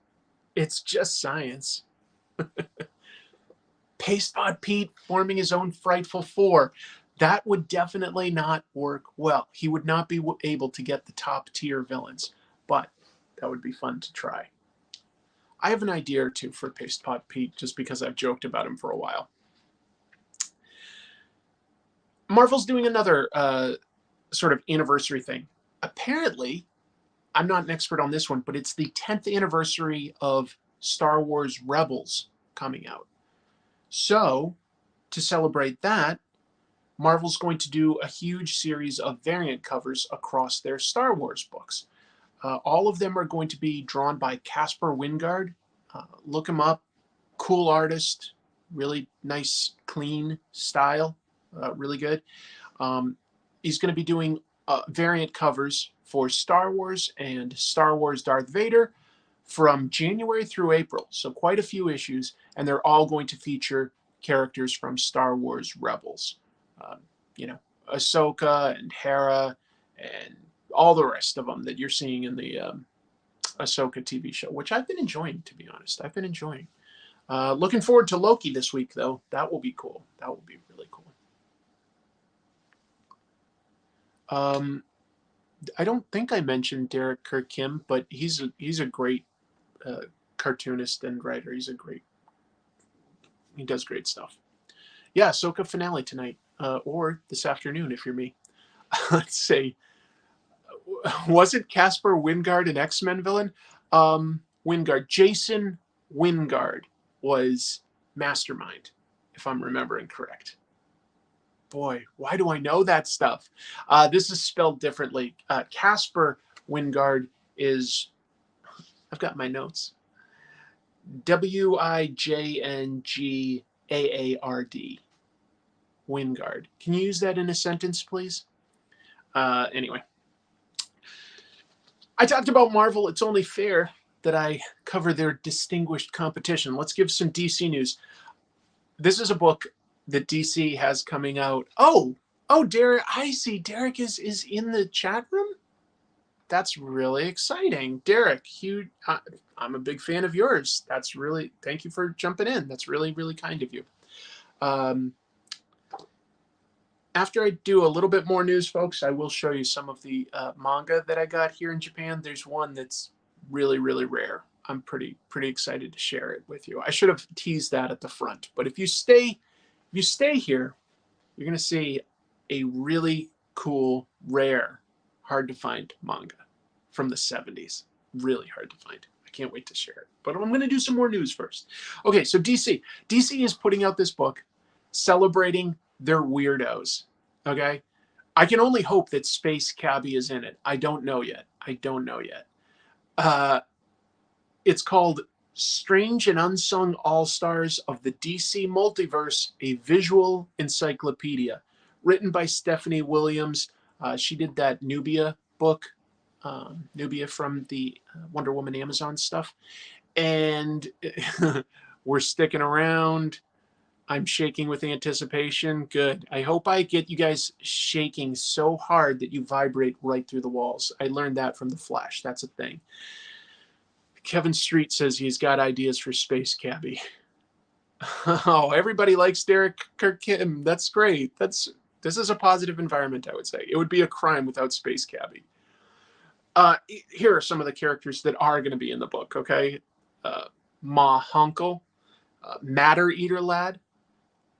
Paste Pot Pete forming his own Frightful Four. That would definitely not work well. He would not be able to get the top tier villains, but that would be fun to try. I have an idea or two for Paste Pot Pete just because I've joked about him for a while. Marvel's doing another sort of anniversary thing. Apparently, I'm not an expert on this one, but it's the 10th anniversary of Star Wars Rebels coming out. So, to celebrate that, Marvel's going to do a huge series of variant covers across their Star Wars books. All of them are going to be drawn by Caspar Wingard. Look him up. Cool artist. Really nice, clean style. Really good. He's going to be doing variant covers for Star Wars and Star Wars Darth Vader from January through April. So quite a few issues. And they're all going to feature characters from Star Wars Rebels. Ahsoka and Hera and all the rest of them that you're seeing in the Ahsoka TV show, which I've been enjoying, to be honest. Looking forward to Loki this week, though. That will be cool. That will be really cool. I don't think I mentioned Derek Kirk Kim, but he's a great cartoonist and writer. He does great stuff. Yeah, Ahsoka finale tonight, or this afternoon if you're me. Let's see. Wasn't Caspar Wingard an X-Men villain? Jason Wingard was Mastermind, if I'm remembering correct. Boy, why do I know that stuff? This is spelled differently. Casper Wingard is, I've got my notes. Wingard. Wingard. Can you use that in a sentence, please? Anyway. I talked about Marvel. It's only fair that I cover their distinguished competition. Let's give some DC news. This is a book that DC has coming out. Oh, Derek, I see Derek is in the chat room. That's really exciting. Derek, I'm a big fan of yours. That's really, thank you for jumping in. That's really, really kind of you. After I do a little bit more news, folks, I will show you some of the manga that I got here in Japan. There's one that's really, really rare. I'm pretty excited to share it with you. I should have teased that at the front, but if you stay here, you're going to see a really cool, rare, hard to find manga from the 70s. Really hard to find. I can't wait to share it. But I'm going to do some more news first. Okay, so DC. DC is putting out this book celebrating their weirdos. Okay? I can only hope that Space Cabbie is in it. I don't know yet. It's called Strange and Unsung All-Stars of the DC Multiverse, a Visual Encyclopedia, written by Stephanie Williams. She did that Nubia book, Nubia from the Wonder Woman Amazon stuff. And we're sticking around. I'm shaking with anticipation. Good. I hope I get you guys shaking so hard that you vibrate right through the walls. I learned that from The Flash. That's a thing. Kevin Street says he's got ideas for Space Cabbie. Oh, everybody likes Derek Kirk-Kim. That's great. This is a positive environment, I would say. It would be a crime without Space Cabbie. Here are some of the characters that are going to be in the book, okay? Ma Hunkel, Matter Eater Lad,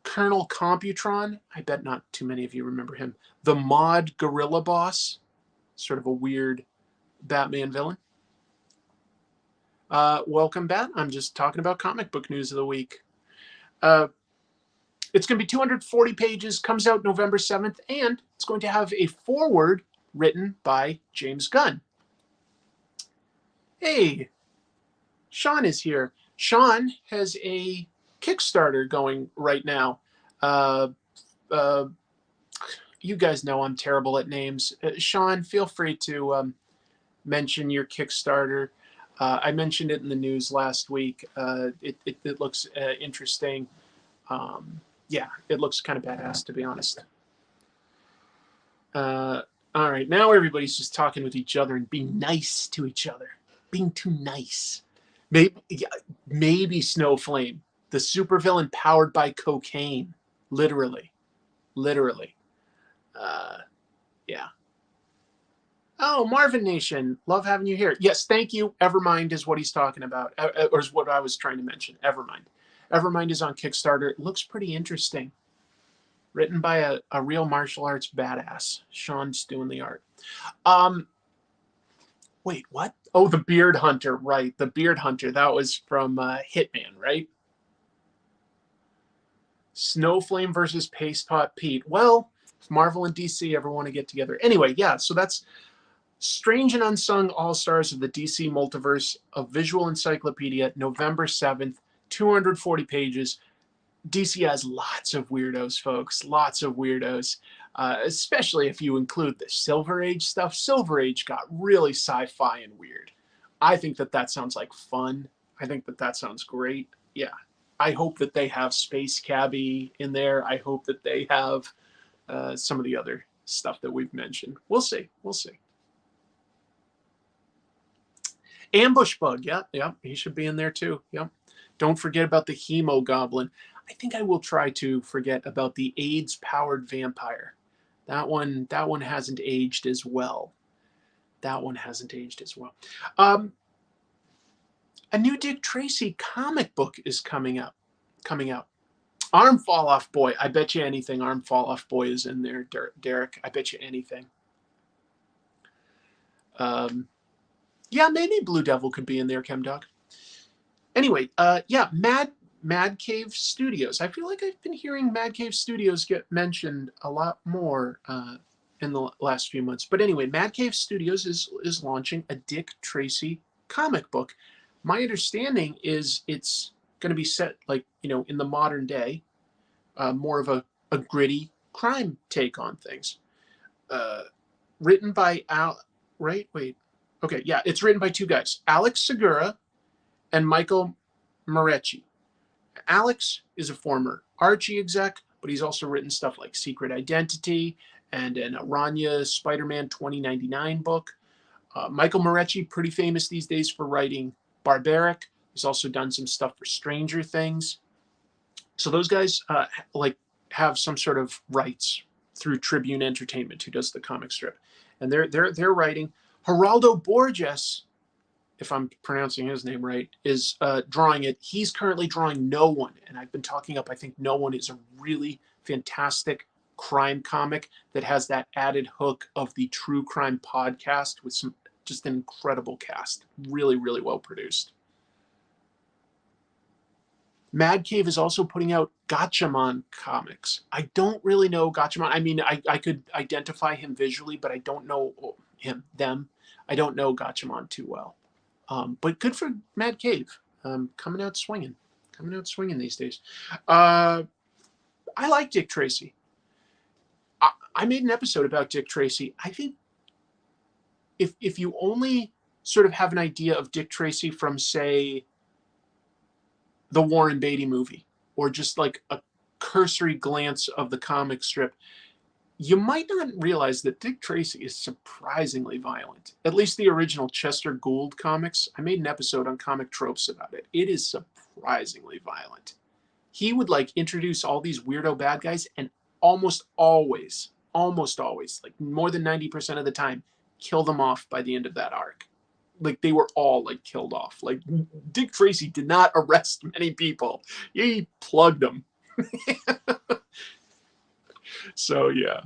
Colonel Computron. I bet not too many of you remember him. The Mod Gorilla Boss, sort of a weird Batman villain. Welcome back. I'm just talking about comic book news of the week. It's going to be 240 pages, comes out November 7th, and it's going to have a foreword written by James Gunn. Hey, Sean is here. Sean has a Kickstarter going right now. You guys know I'm terrible at names. Sean, feel free to mention your Kickstarter. I mentioned it in the news last week. It looks interesting. Yeah, it looks kind of badass, to be honest. All right, now everybody's just talking with each other and being nice to each other. Being too nice. Maybe Snowflame, the supervillain powered by cocaine. Literally. Yeah. Oh, Marvin Nation, love having you here. Yes, thank you. Evermind is what he's talking about, or is what I was trying to mention. Evermind. Evermind is on Kickstarter. It looks pretty interesting. Written by a real martial arts badass. Sean's doing the art. Wait, what? Oh, the Beard Hunter, right. The Beard Hunter. That was from Hitman, right? Snowflame versus Paste Pot Pete. Well, if Marvel and DC ever want to get together. Anyway, yeah, so that's Strange and Unsung All-Stars of the DC Multiverse, a Visual Encyclopedia, November 7th, 240 pages. DC has lots of weirdos, folks. Lots of weirdos, especially if you include the Silver Age stuff. Silver Age got really sci-fi and weird. I think that sounds like fun. I think that sounds great. Yeah. I hope that they have Space Cabbie in there. I hope that they have some of the other stuff that we've mentioned. We'll see. Ambush Bug. Yeah. He should be in there too. Yeah. Don't forget about the Hemo Goblin. I think I will try to forget about the AIDS-powered vampire. That one hasn't aged as well. A new Dick Tracy comic book is coming out. Arm Fall Off Boy. I bet you anything Arm Fall Off Boy is in there, Derek. I bet you anything. Yeah, maybe Blue Devil could be in there, ChemDoc. Anyway, yeah, Mad Mad Cave Studios. I feel like I've been hearing Mad Cave Studios get mentioned a lot more in the last few months. But anyway, Mad Cave Studios is launching a Dick Tracy comic book. My understanding is it's going to be set like, in the modern day, more of a gritty crime take on things. Written by right? Wait. Okay, yeah, it's written by two guys, Alex Segura and Michael Morecci. Alex is a former Archie exec, but he's also written stuff like Secret Identity and an Aranya Spider-Man 2099 book. Michael Morecci, pretty famous these days for writing Barbaric. He's also done some stuff for Stranger Things. So those guys have some sort of rights through Tribune Entertainment, who does the comic strip, and they're writing. Geraldo Borges, if I'm pronouncing his name right, is drawing it. He's currently drawing No One, and I've been talking up. I think No One is a really fantastic crime comic that has that added hook of the true crime podcast with some just an incredible cast. Really, really well produced. Mad Cave is also putting out Gatchaman comics. I don't really know Gatchaman. I mean, I could identify him visually, but I don't know them. I don't know Gatchaman too well. But good for Mad Cave. Coming out swinging these days. I like Dick Tracy. I made an episode about Dick Tracy. I think if you only sort of have an idea of Dick Tracy from, say, the Warren Beatty movie, or just like a cursory glance of the comic strip, you might not realize that Dick Tracy is surprisingly violent. At least the original Chester Gould comics. I made an episode on comic tropes about it. It is surprisingly violent. He would introduce all these weirdo bad guys, and almost always, like more than 90% of the time, kill them off by the end of that arc. Like they were all killed off. Like Dick Tracy did not arrest many people. He plugged them. So yeah.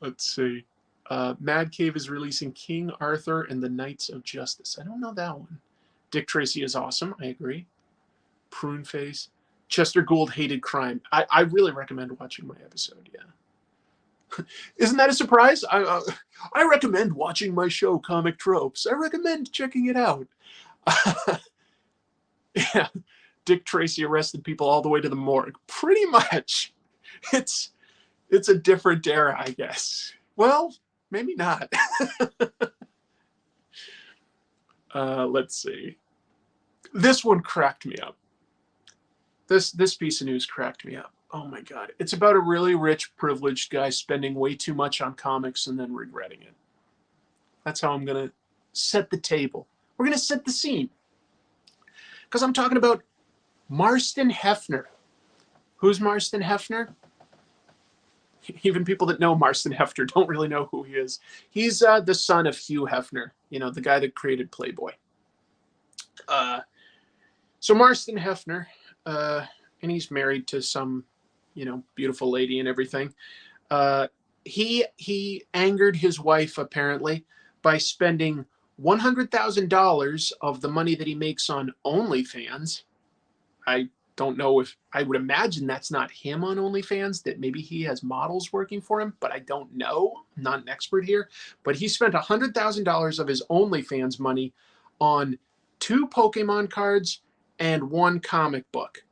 Let's see. Mad Cave is releasing King Arthur and the Knights of Justice. I don't know that one. Dick Tracy is awesome. I agree. Prune Face. Chester Gould hated crime. I really recommend watching my episode. Yeah. Isn't that a surprise? I recommend watching my show, Comic Tropes. I recommend checking it out. Yeah. Dick Tracy arrested people all the way to the morgue. Pretty much. It's a different era, I guess. Well, maybe not. Let's see. This one cracked me up. This piece of news cracked me up. Oh my God. It's about a really rich, privileged guy spending way too much on comics and then regretting it. That's how I'm going to set the table. We're going to set the scene. Because I'm talking about Marston Hefner. Who's Marston Hefner? Even people that know Marston Hefner don't really know who he is. He's the son of Hugh Hefner, the guy that created Playboy. So Marston Hefner, and he's married to some, beautiful lady and everything. He angered his wife, apparently, by spending $100,000 of the money that he makes on OnlyFans. I don't know if I would imagine that's not him on OnlyFans, that maybe he has models working for him, but I don't know. I'm not an expert here. But he spent $100,000 of his OnlyFans money on 2 Pokemon cards and 1 comic book.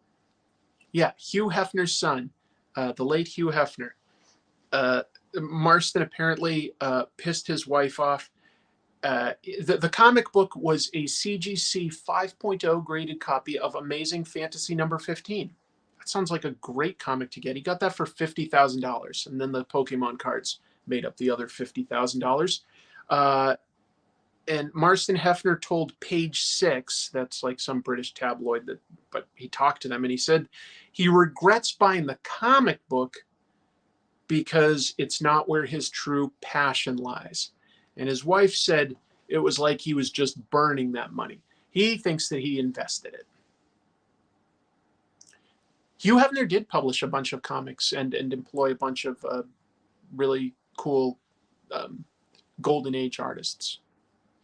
Yeah, Hugh Hefner's son, the late Hugh Hefner. Marston apparently pissed his wife off. The comic book was a CGC 5.0 graded copy of Amazing Fantasy number 15. That sounds like a great comic to get. He got that for $50,000, and then the Pokemon cards made up the other $50,000. And Marston Hefner told Page Six, that's like some British tabloid, but he talked to them and he said he regrets buying the comic book because it's not where his true passion lies. And his wife said it was like he was just burning that money. He thinks that he invested it. Hugh Hefner did publish a bunch of comics and employ a bunch of really cool Golden Age artists.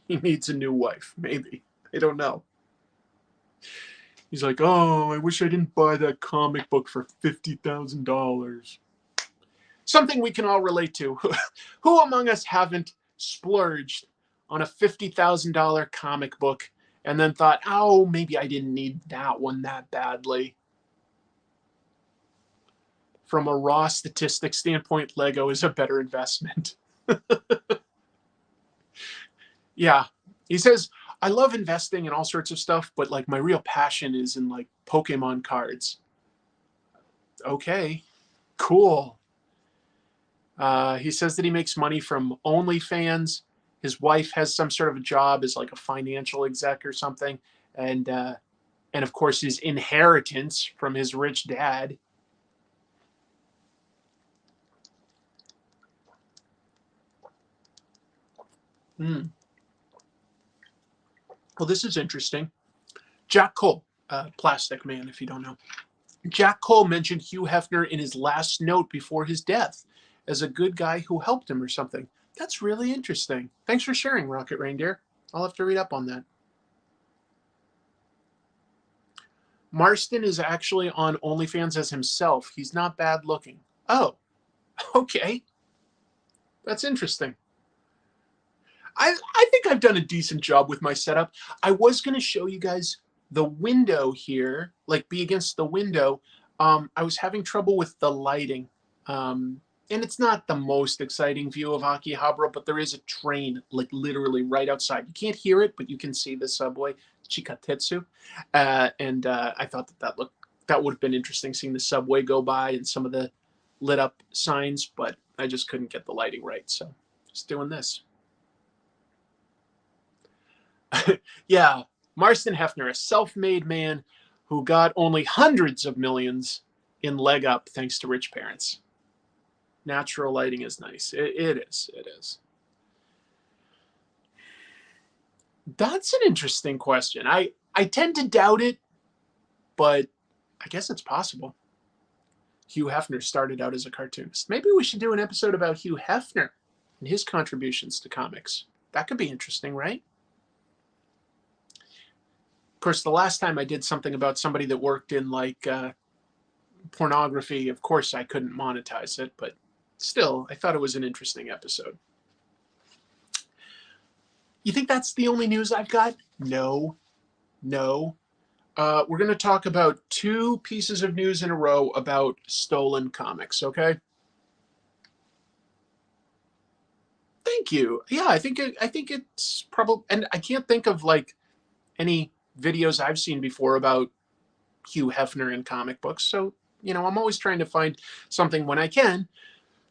He needs a new wife, maybe. I don't know. He's like, oh, I wish I didn't buy that comic book for $50,000. Something we can all relate to. Who among us haven't splurged on a $50,000 comic book and then thought, oh, maybe I didn't need that one that badly? From a raw statistic standpoint, Lego is a better investment. Yeah. He says, I love investing in all sorts of stuff, but like my real passion is in like Pokemon cards. Okay, cool. He says that he makes money from OnlyFans. His wife has some sort of a job as like a financial exec or something, and of course his inheritance from his rich dad. Hmm. Well, this is interesting. Jack Cole, Plastic Man, if you don't know. Jack Cole mentioned Hugh Hefner in his last note before his death as a good guy who helped him or something. That's really interesting. Thanks for sharing, Rocket Reindeer. I'll have to read up on that. Marston is actually on OnlyFans as himself. He's not bad looking. Oh, okay. That's interesting. I think I've done a decent job with my setup. I was going to show you guys the window here, like be against the window. I was having trouble with the lighting. And it's not the most exciting view of Akihabara, but there is a train, like literally right outside. You can't hear it, but you can see the subway, Chikatetsu. And I thought that would have been interesting, seeing the subway go by and some of the lit up signs, but I just couldn't get the lighting right. So just doing this. Yeah, Marston Hefner, a self-made man who got only hundreds of millions in leg up thanks to rich parents. Natural lighting is nice. It is. It is. That's an interesting question. I tend to doubt it, but I guess it's possible. Hugh Hefner started out as a cartoonist. Maybe we should do an episode about Hugh Hefner and his contributions to comics. That could be interesting, right? Of course, the last time I did something about somebody that worked in like pornography, of course I couldn't monetize it, but still, I thought it was an interesting episode. You think that's the only news I've got? No. We're going to talk about 2 pieces of news in a row about stolen comics, okay? Thank you. Yeah, I think it's probably, and I can't think of like any videos I've seen before about Hugh Hefner in comic books. So, I'm always trying to find something when I can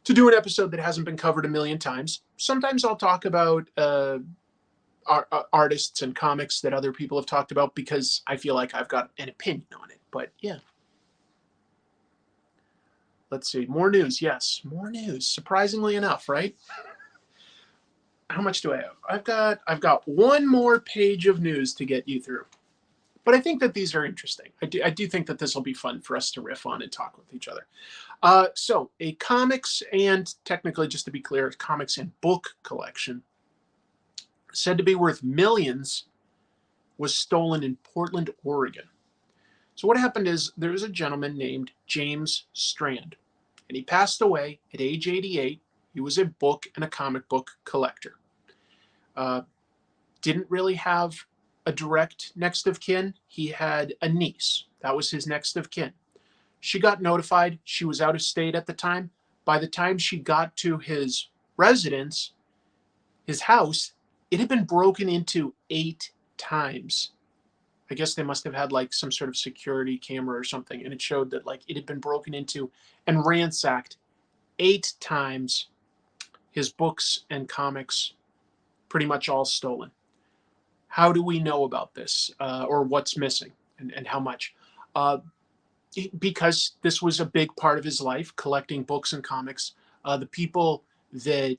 to do an episode that hasn't been covered a million times. Sometimes I'll talk about artists and comics that other people have talked about because I feel like I've got an opinion on it. But yeah. Let's see. More news. Yes, more news. Surprisingly enough, right? How much do I have? I've got one more page of news to get you through. But I think that these are interesting. I do think that this will be fun for us to riff on and talk with each other. So a comics and, technically, just to be clear, a comics and book collection said to be worth millions was stolen in Portland, Oregon. So what happened is there was a gentleman named James Strand, and he passed away at age 88. He was a book and a comic book collector. Didn't really have a direct next of kin. He had a niece. That was his next of kin. She got notified. She was out of state at the time. By the time she got to his residence, his house, it had been broken into 8 times. I guess they must have had like some sort of security camera or something, and it showed that like it had been broken into and ransacked 8 times. His books and comics pretty much all stolen. How do we know about this, or what's missing, and how much? Because this was a big part of his life, collecting books and comics. The people that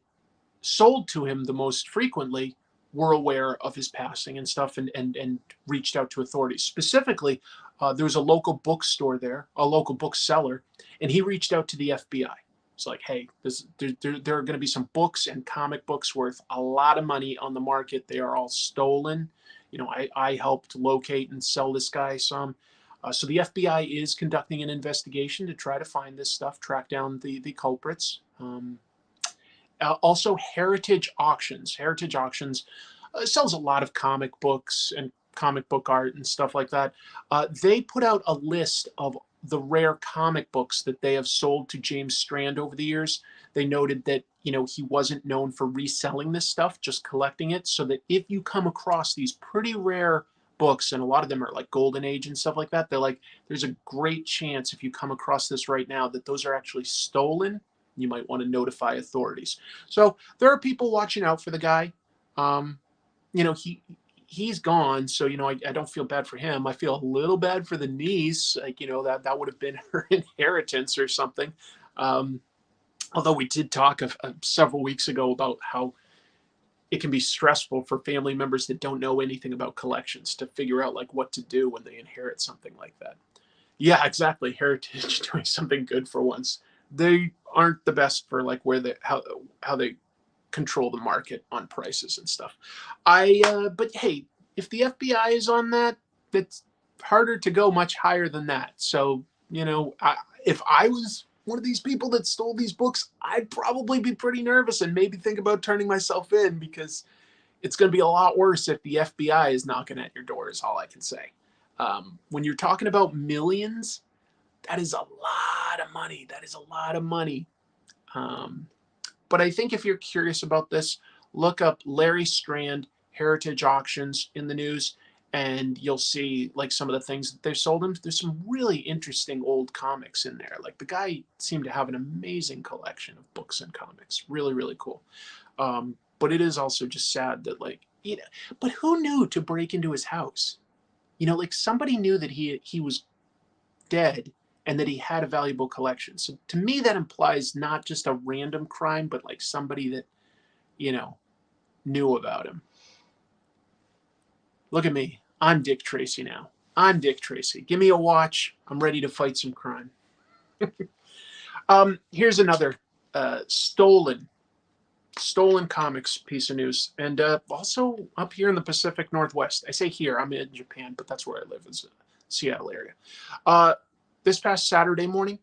sold to him the most frequently were aware of his passing and stuff, and reached out to authorities. Specifically, there was a local bookstore there, a local bookseller, and he reached out to the FBI. It's like, hey, there are going to be some books and comic books worth a lot of money on the market. They are all stolen. I helped locate and sell this guy some. So the FBI is conducting an investigation to try to find this stuff, track down the culprits. Also, Heritage Auctions. Heritage Auctions sells a lot of comic books and comic book art and stuff like that. They put out a list of the rare comic books that they have sold to James Strand over the years. They noted that, you know, he wasn't known for reselling this stuff, just collecting it. So that if you come across these pretty rare books, and a lot of them are like Golden Age and stuff like that, they're like, there's a great chance if you come across this right now that those are actually stolen. You might want to notify authorities. So there are people watching out for the guy. You know, he's gone, so you know, I don't feel bad for him. I feel a little bad for the niece, like, you know, that would have been her inheritance or something. Although we did talk several weeks ago about how it can be stressful for family members that don't know anything about collections to figure out like what to do when they inherit something like that. Yeah, exactly. Heritage doing something good for once. They aren't the best for like where they how they control the market on prices and stuff. But hey, if the FBI is on that, it's harder to go much higher than that. So, you know, if I was one of these people that stole these books, I'd probably be pretty nervous and maybe think about turning myself in, because it's going to be a lot worse if the FBI is knocking at your door, is all I can say. When you're talking about millions, that is a lot of money. That is a lot of money. But I think if you're curious about this, look up Larry Strand Heritage Auctions in the news, and you'll see like some of the things that they've sold him. There's some really interesting old comics in there. Like the guy seemed to have an amazing collection of books and comics. Really, really cool. But it is also just sad that, like, you know, but who knew to break into his house? You know, like somebody knew that he was dead and that he had a valuable collection. So to me, that implies not just a random crime, but like somebody that, you know, knew about him. Look at me. I'm Dick Tracy now. I'm Dick Tracy. Give me a watch. I'm ready to fight some crime. Here's another stolen comics piece of news. And also up here in the Pacific Northwest. I say here, I'm in Japan, but that's where I live, is the Seattle area. This past Saturday morning,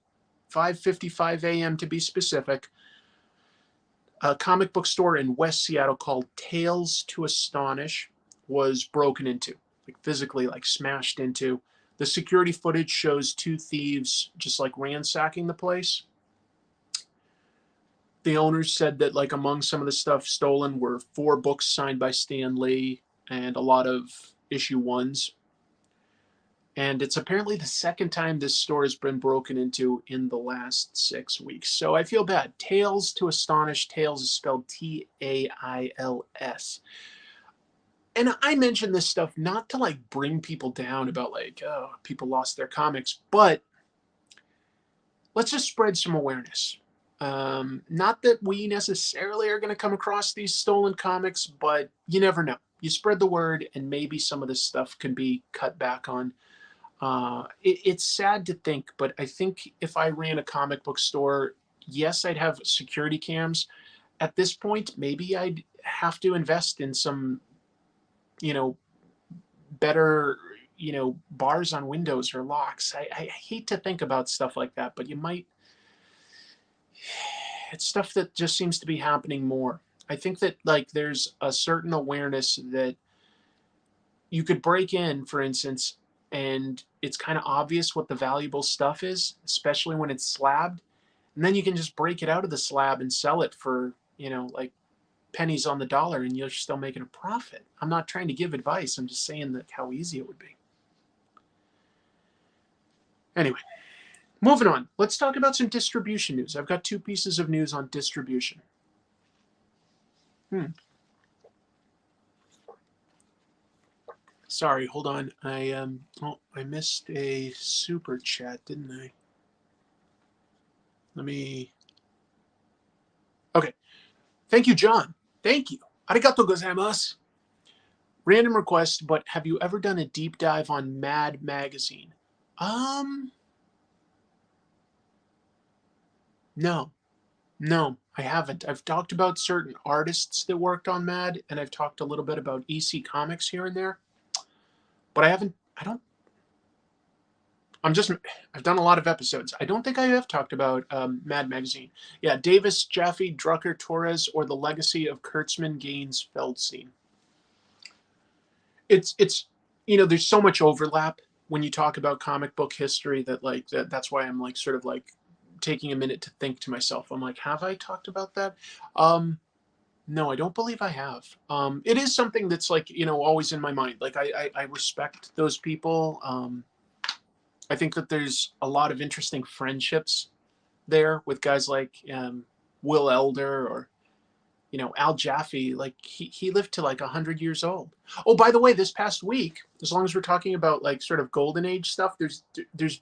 5:55 a.m. to be specific, a comic book store in West Seattle called Tales to Astonish was broken into, like physically, like smashed into. The security footage shows two thieves just like ransacking the place. The owners said that like among some of the stuff stolen were 4 books signed by Stan Lee and a lot of issue 1s. And it's apparently the second time this store has been broken into in the last 6 weeks. So I feel bad. Tales to Astonish. Tales is spelled Tails. And I mention this stuff not to like bring people down about like, oh, people lost their comics, but let's just spread some awareness. Not that we necessarily are going to come across these stolen comics, but you never know. You spread the word and maybe some of this stuff can be cut back on. It's sad to think, but I think if I ran a comic book store, yes, I'd have security cams. At this point, maybe I'd have to invest in some, you know, better, you know, bars on windows or locks. I hate to think about stuff like that, but you might. It's stuff that just seems to be happening more. I think that like there's a certain awareness that you could break in, for instance, and it's kind of obvious what the valuable stuff is, especially when it's slabbed. And then you can just break it out of the slab and sell it for, you know, like pennies on the dollar, and you're still making a profit. I'm not trying to give advice. I'm just saying that how easy it would be. Anyway, moving on. Let's talk about some distribution news. I've got 2 pieces of news on distribution. Sorry, hold on. I missed a super chat, didn't I? Let me. Okay. Thank you, John. Thank you. Arigatou gozaimasu. Random request, but have you ever done a deep dive on Mad Magazine? No. No, I haven't. I've talked about certain artists that worked on Mad, and I've talked a little bit about EC Comics here and there. But I haven't, I don't, I've done a lot of episodes. I don't think I have talked about Mad Magazine. Yeah, Davis, Jaffe, Drucker, Torres, or the Legacy of Kurtzman, Gaines, Feldstein. It's there's so much overlap when you talk about comic book history that that's why I'm like sort of like taking a minute to think to myself. I'm like, have I talked about that? No, I don't believe I have. It is something that's like always in my mind. Like I respect those people. I think that there's a lot of interesting friendships there with guys like Will Elder or Al Jaffe. Like he lived to like 100 years old. Oh, by the way, this past week, as long as we're talking about like sort of golden age stuff, there's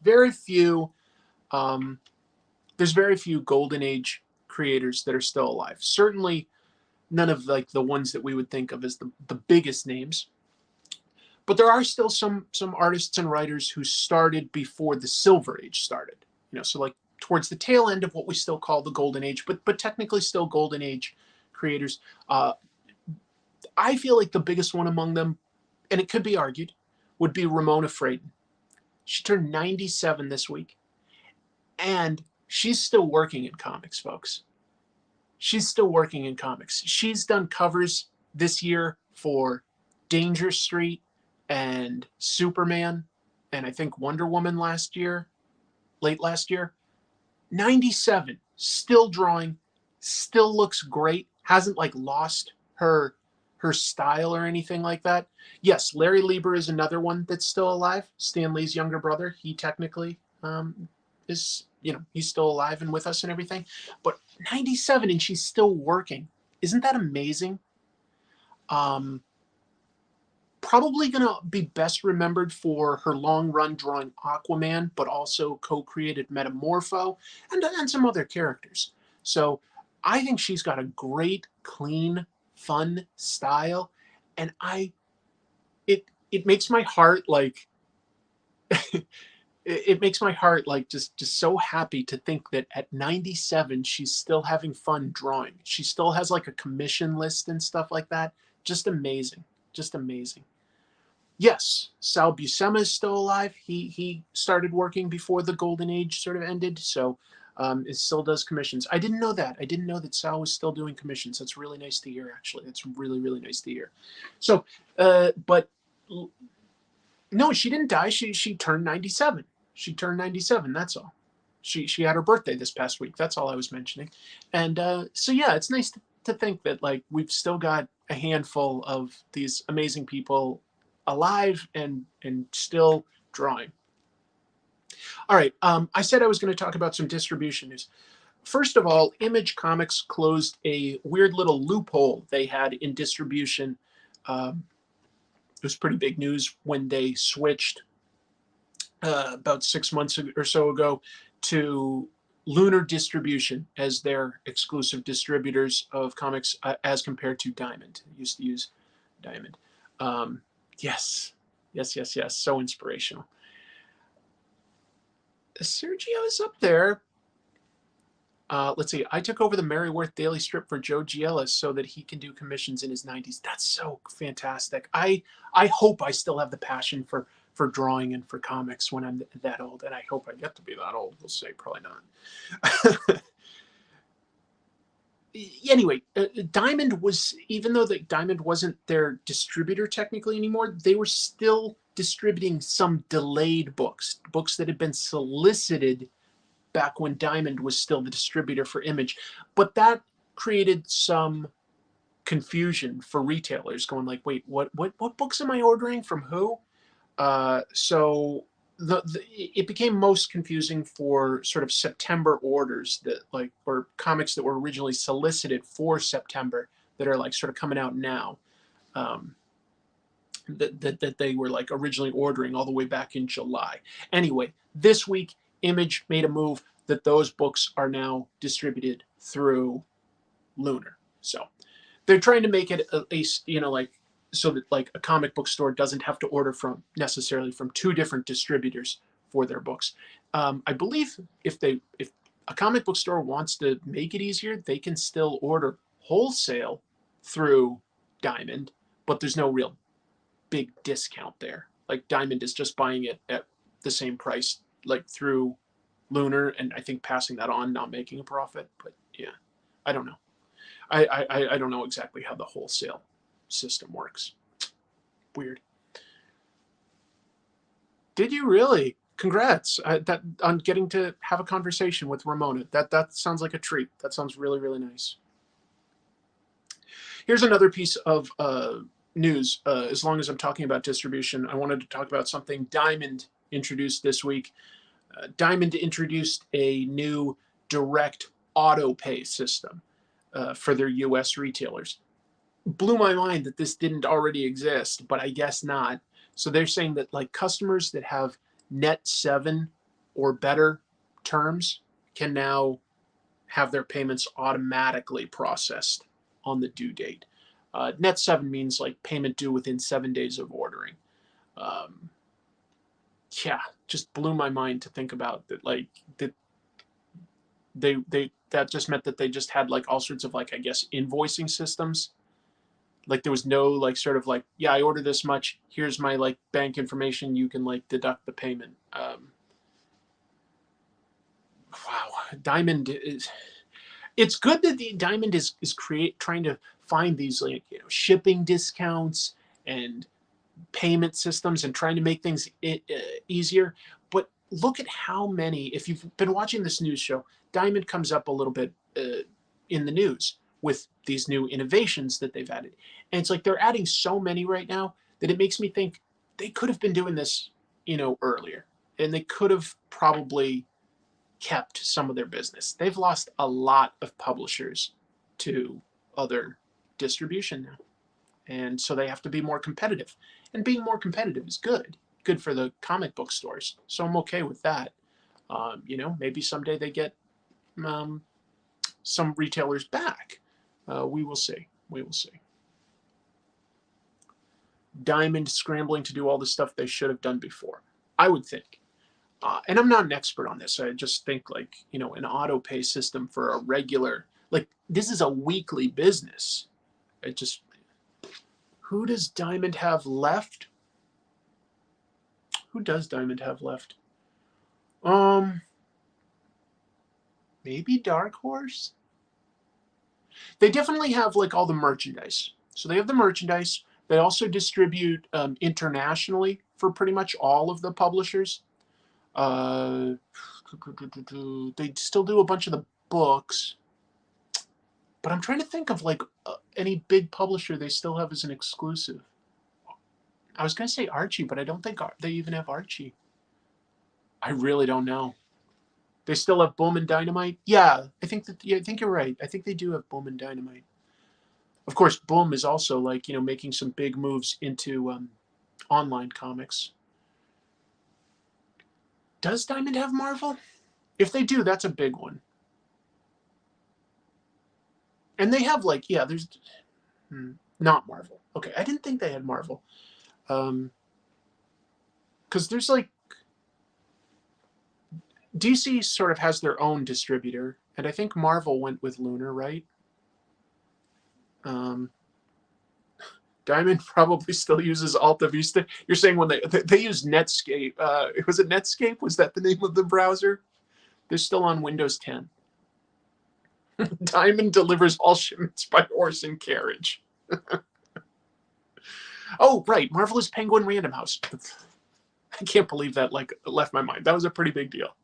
very few um, there's very few golden age creators that are still alive. Certainly none of like the ones that we would think of as the biggest names. But there are still some artists and writers who started before the Silver Age started. So like towards the tail end of what we still call the Golden Age, but technically still Golden Age creators. I feel like the biggest one among them, and it could be argued, would be Ramona Fradon. She turned 97 this week, and she's still working in comics, folks. She's still working in comics. She's done covers this year for Danger Street and Superman, and I think Wonder Woman late last year. 97, still drawing, still looks great, hasn't like lost her style or anything like that. Yes, Larry Lieber is another one that's still alive. Stan Lee's younger brother. He technically is, he's still alive and with us and everything. But 97 and she's still working. Isn't that amazing? Probably going to be best remembered for her long run drawing Aquaman, but also co-created Metamorpho and some other characters. So I think she's got a great, clean, fun style. And it makes my heart like, it makes my heart like just so happy to think that at 97 she's still having fun drawing. She still has like a commission list and stuff like that. Just amazing. Just amazing. Yes, Sal Buscema is still alive. He started working before the Golden Age sort of ended, so it still does commissions. I didn't know that. I didn't know that Sal was still doing commissions. That's really nice to hear, actually. That's really, really nice to hear. So, but no, she didn't die. She turned 97. She turned 97. That's all. She had her birthday this past week. That's all I was mentioning. And so yeah, it's nice to think that like we've still got a handful of these amazing people alive and still drawing. All right, I said I was going to talk about some distribution news. First of all, Image Comics closed a weird little loophole they had in distribution. It was pretty big news when they switched about 6 months or so ago to Lunar Distribution as their exclusive distributors of comics as compared to Diamond. I used to use Diamond. Yes. So inspirational. Sergio is up there. Let's see. I took over the Maryworth Daily Strip for Joe Giellis so that he can do commissions in his 90s. That's so fantastic. I hope I still have the passion for drawing and for comics when I'm that old, and I hope I get to be that old. We'll say probably not. Anyway, Diamond was, even though Diamond wasn't their distributor technically anymore, they were still distributing some delayed books that had been solicited back when Diamond was still the distributor for Image. But that created some confusion for retailers going like, wait, what books am I ordering from who? So it became most confusing for sort of September orders that like, or comics that were originally solicited for September that are like sort of coming out now. That they were like originally ordering all the way back in July. Anyway, this week Image made a move that those books are now distributed through Lunar. So they're trying to make it at least, like, so that like a comic book store doesn't have to order necessarily from two different distributors for their books. I believe if a comic book store wants to make it easier, they can still order wholesale through Diamond, but there's no real big discount there. Like Diamond is just buying it at the same price like through Lunar, and I think passing that on, not making a profit. But yeah, I don't know. I don't know exactly how the wholesale system works. Weird. Did you really? Congrats that on getting to have a conversation with Ramona. That sounds like a treat. That sounds really, really nice. Here's another piece of news. As long as I'm talking about distribution, I wanted to talk about something Diamond introduced this week. Diamond introduced a new direct auto pay system for their US retailers. Blew my mind that this didn't already exist, but I guess not. So they're saying that like customers that have net 7 or better terms can now have their payments automatically processed on the due date. Net 7 means like payment due within 7 days of ordering. Yeah, just blew my mind to think about that. Like that they that just meant that they just had like all sorts of like, I guess, invoicing systems. Like there was no like sort of like, yeah, I ordered this much, here's my like bank information, you can like deduct the payment. Wow, Diamond is, it's good that the Diamond is trying to find these like, you know, shipping discounts and payment systems and trying to make things easier. But look at how many, if you've been watching this news show, Diamond comes up a little bit in the news with these new innovations that they've added. And it's like they're adding so many right now that it makes me think they could have been doing this, you know, earlier. And they could have probably kept some of their business. They've lost a lot of publishers to other distribution now. And so they have to be more competitive. And being more competitive is good. Good for the comic book stores. So I'm okay with that. You know, maybe someday they get some retailers back. We will see. We will see. Diamond scrambling to do all the stuff they should have done before, I would think. And I'm not an expert on this. I just think like, you know, an auto pay system for a regular, like this is a weekly business. It just, who does Diamond have left? Who does Diamond have left? Maybe Dark Horse? They definitely have like all the merchandise. So they have the merchandise. They also distribute internationally for pretty much all of the publishers. They still do a bunch of the books. But I'm trying to think of like any big publisher they still have as an exclusive. I was going to say Archie, but I don't think they even have Archie. I really don't know. They still have Boom and Dynamite? Yeah, I think you're right. I think they do have Boom and Dynamite. Of course, Boom is also like, you know, making some big moves into online comics. Does Diamond have Marvel? If they do, that's a big one. And they have like, yeah, there's not Marvel. Okay, I didn't think they had Marvel. Because there's like, DC sort of has their own distributor, and I think Marvel went with Lunar, right? Diamond probably still uses Alta Vista. You're saying when they use Netscape. Was it Netscape? Was that the name of the browser? They're still on Windows 10. Diamond delivers all shipments by horse and carriage. Oh, right. Marvel is Penguin Random House. I can't believe that like left my mind. That was a pretty big deal.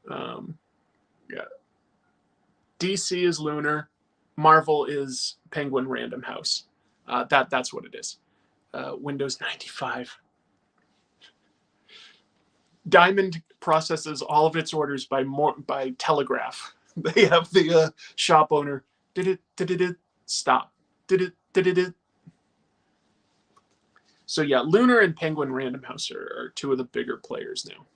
Yeah. DC is Lunar. Marvel is Penguin Random House. That's what it is. Windows 95. Diamond processes all of its orders by telegraph. They have the shop owner stop. So yeah, Lunar and Penguin Random House are two of the bigger players now.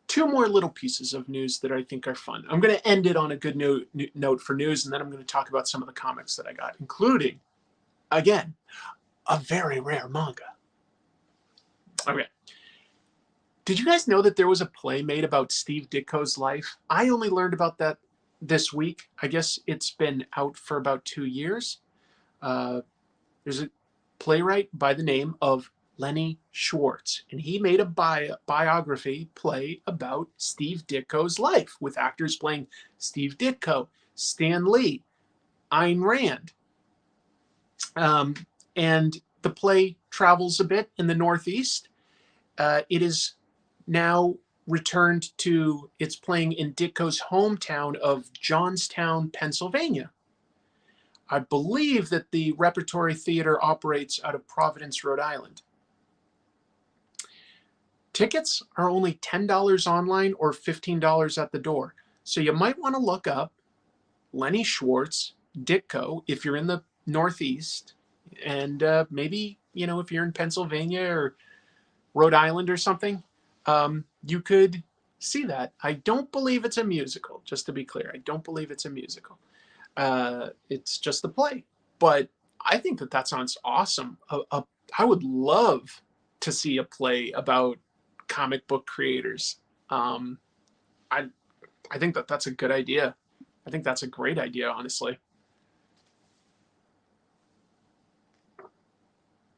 Two more little pieces of news that I think are fun. I'm going to end it on a good note for news, and then I'm going to talk about some of the comics that I got, including, again, a very rare manga. Okay. Did you guys know that there was a play made about Steve Ditko's life? I only learned about that this week. I guess it's been out for about 2 years. There's a playwright by the name of Lenny Schwartz, and he made a biography play about Steve Ditko's life with actors playing Steve Ditko, Stan Lee, Ayn Rand. And the play travels a bit in the Northeast. It is now returned to, it's playing in Ditko's hometown of Johnstown, Pennsylvania. I believe that the Repertory Theater operates out of Providence, Rhode Island. Tickets are only $10 online or $15 at the door. So you might want to look up Lenny Schwartz, Ditko, if you're in the Northeast, and maybe, if you're in Pennsylvania or Rhode Island or something, you could see that. I don't believe it's a musical, just to be clear. I don't believe it's a musical. It's just a play. But I think that sounds awesome. I would love to see a play about comic book creators. I think that that's a good idea. I think that's a great idea, honestly.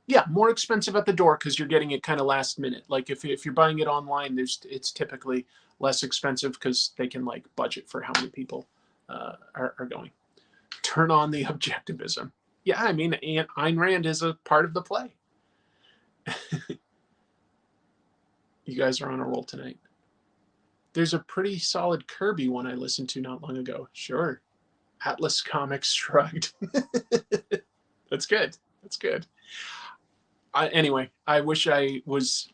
Yeah, more expensive at the door because you're getting it kind of last minute. Like if you're buying it online, it's typically less expensive because they can like budget for how many people are going. Turn on the objectivism. Yeah, I mean, Ayn Rand is a part of the play. You guys are on a roll tonight. There's a pretty solid Kirby one I listened to not long ago. Sure. Atlas Comics shrugged. That's good. That's good. Anyway, I wish I was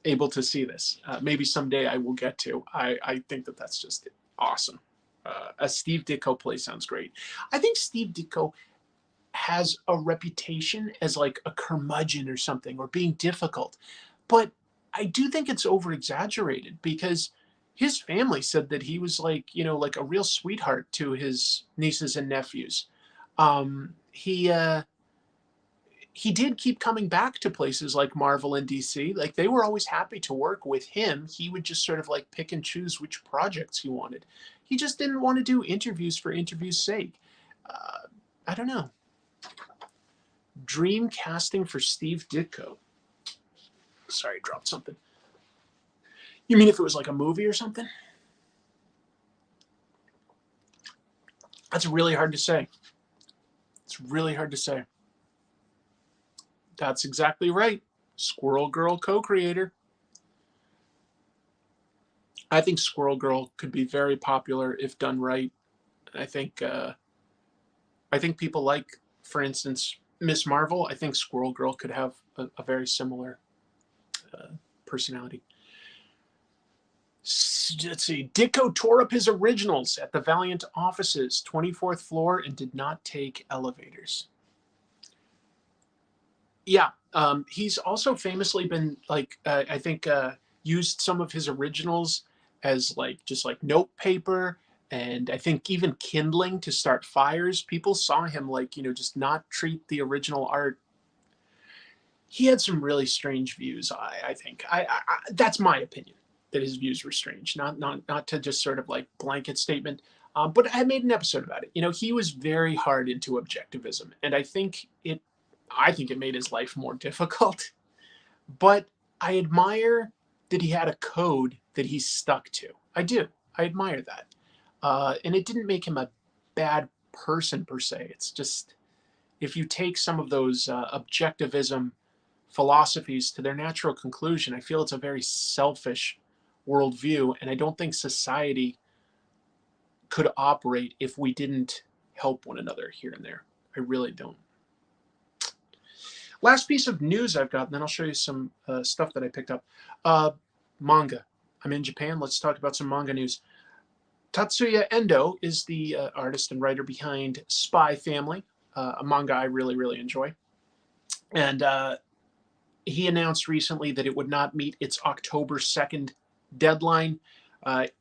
able to see this. Maybe someday I will get to. I think that that's just awesome. A Steve Ditko play sounds great. I think Steve Ditko has a reputation as like a curmudgeon or something, or being difficult. But I do think it's over exaggerated because his family said that he was like, like a real sweetheart to his nieces and nephews. He did keep coming back to places like Marvel and DC. Like they were always happy to work with him. He would just sort of like pick and choose which projects he wanted. He just didn't want to do interviews for interviews' sake. I don't know. Dream casting for Steve Ditko. Sorry, I dropped something. You mean if it was like a movie or something? That's really hard to say. It's really hard to say. That's exactly right. Squirrel Girl co-creator. I think Squirrel Girl could be very popular if done right. I think people like, for instance, Miss Marvel. I think Squirrel Girl could have a very similar personality. Let's see. Ditko tore up his originals at the Valiant offices, 24th floor, and did not take elevators. Yeah, he's also famously been like, I think, used some of his originals as like just like note paper, and I think even kindling to start fires. People saw him like, just not treat the original art. He had some really strange views. I think that's my opinion, that his views were strange. Not to just sort of like blanket statement. But I made an episode about it. He was very hard into objectivism, and I think it made his life more difficult. But I admire that he had a code that he stuck to. I do. I admire that. And it didn't make him a bad person per se. It's just, if you take some of those objectivism philosophies to their natural conclusion, I feel it's a very selfish worldview. And I don't think society could operate if we didn't help one another here and there. I really don't. Last piece of news I've got, and then I'll show you some stuff that I picked up. Manga. I'm in Japan. Let's talk about some manga news. Tatsuya Endo is the artist and writer behind Spy Family, a manga I really, really enjoy. And he announced recently that it would not meet its October 2nd deadline.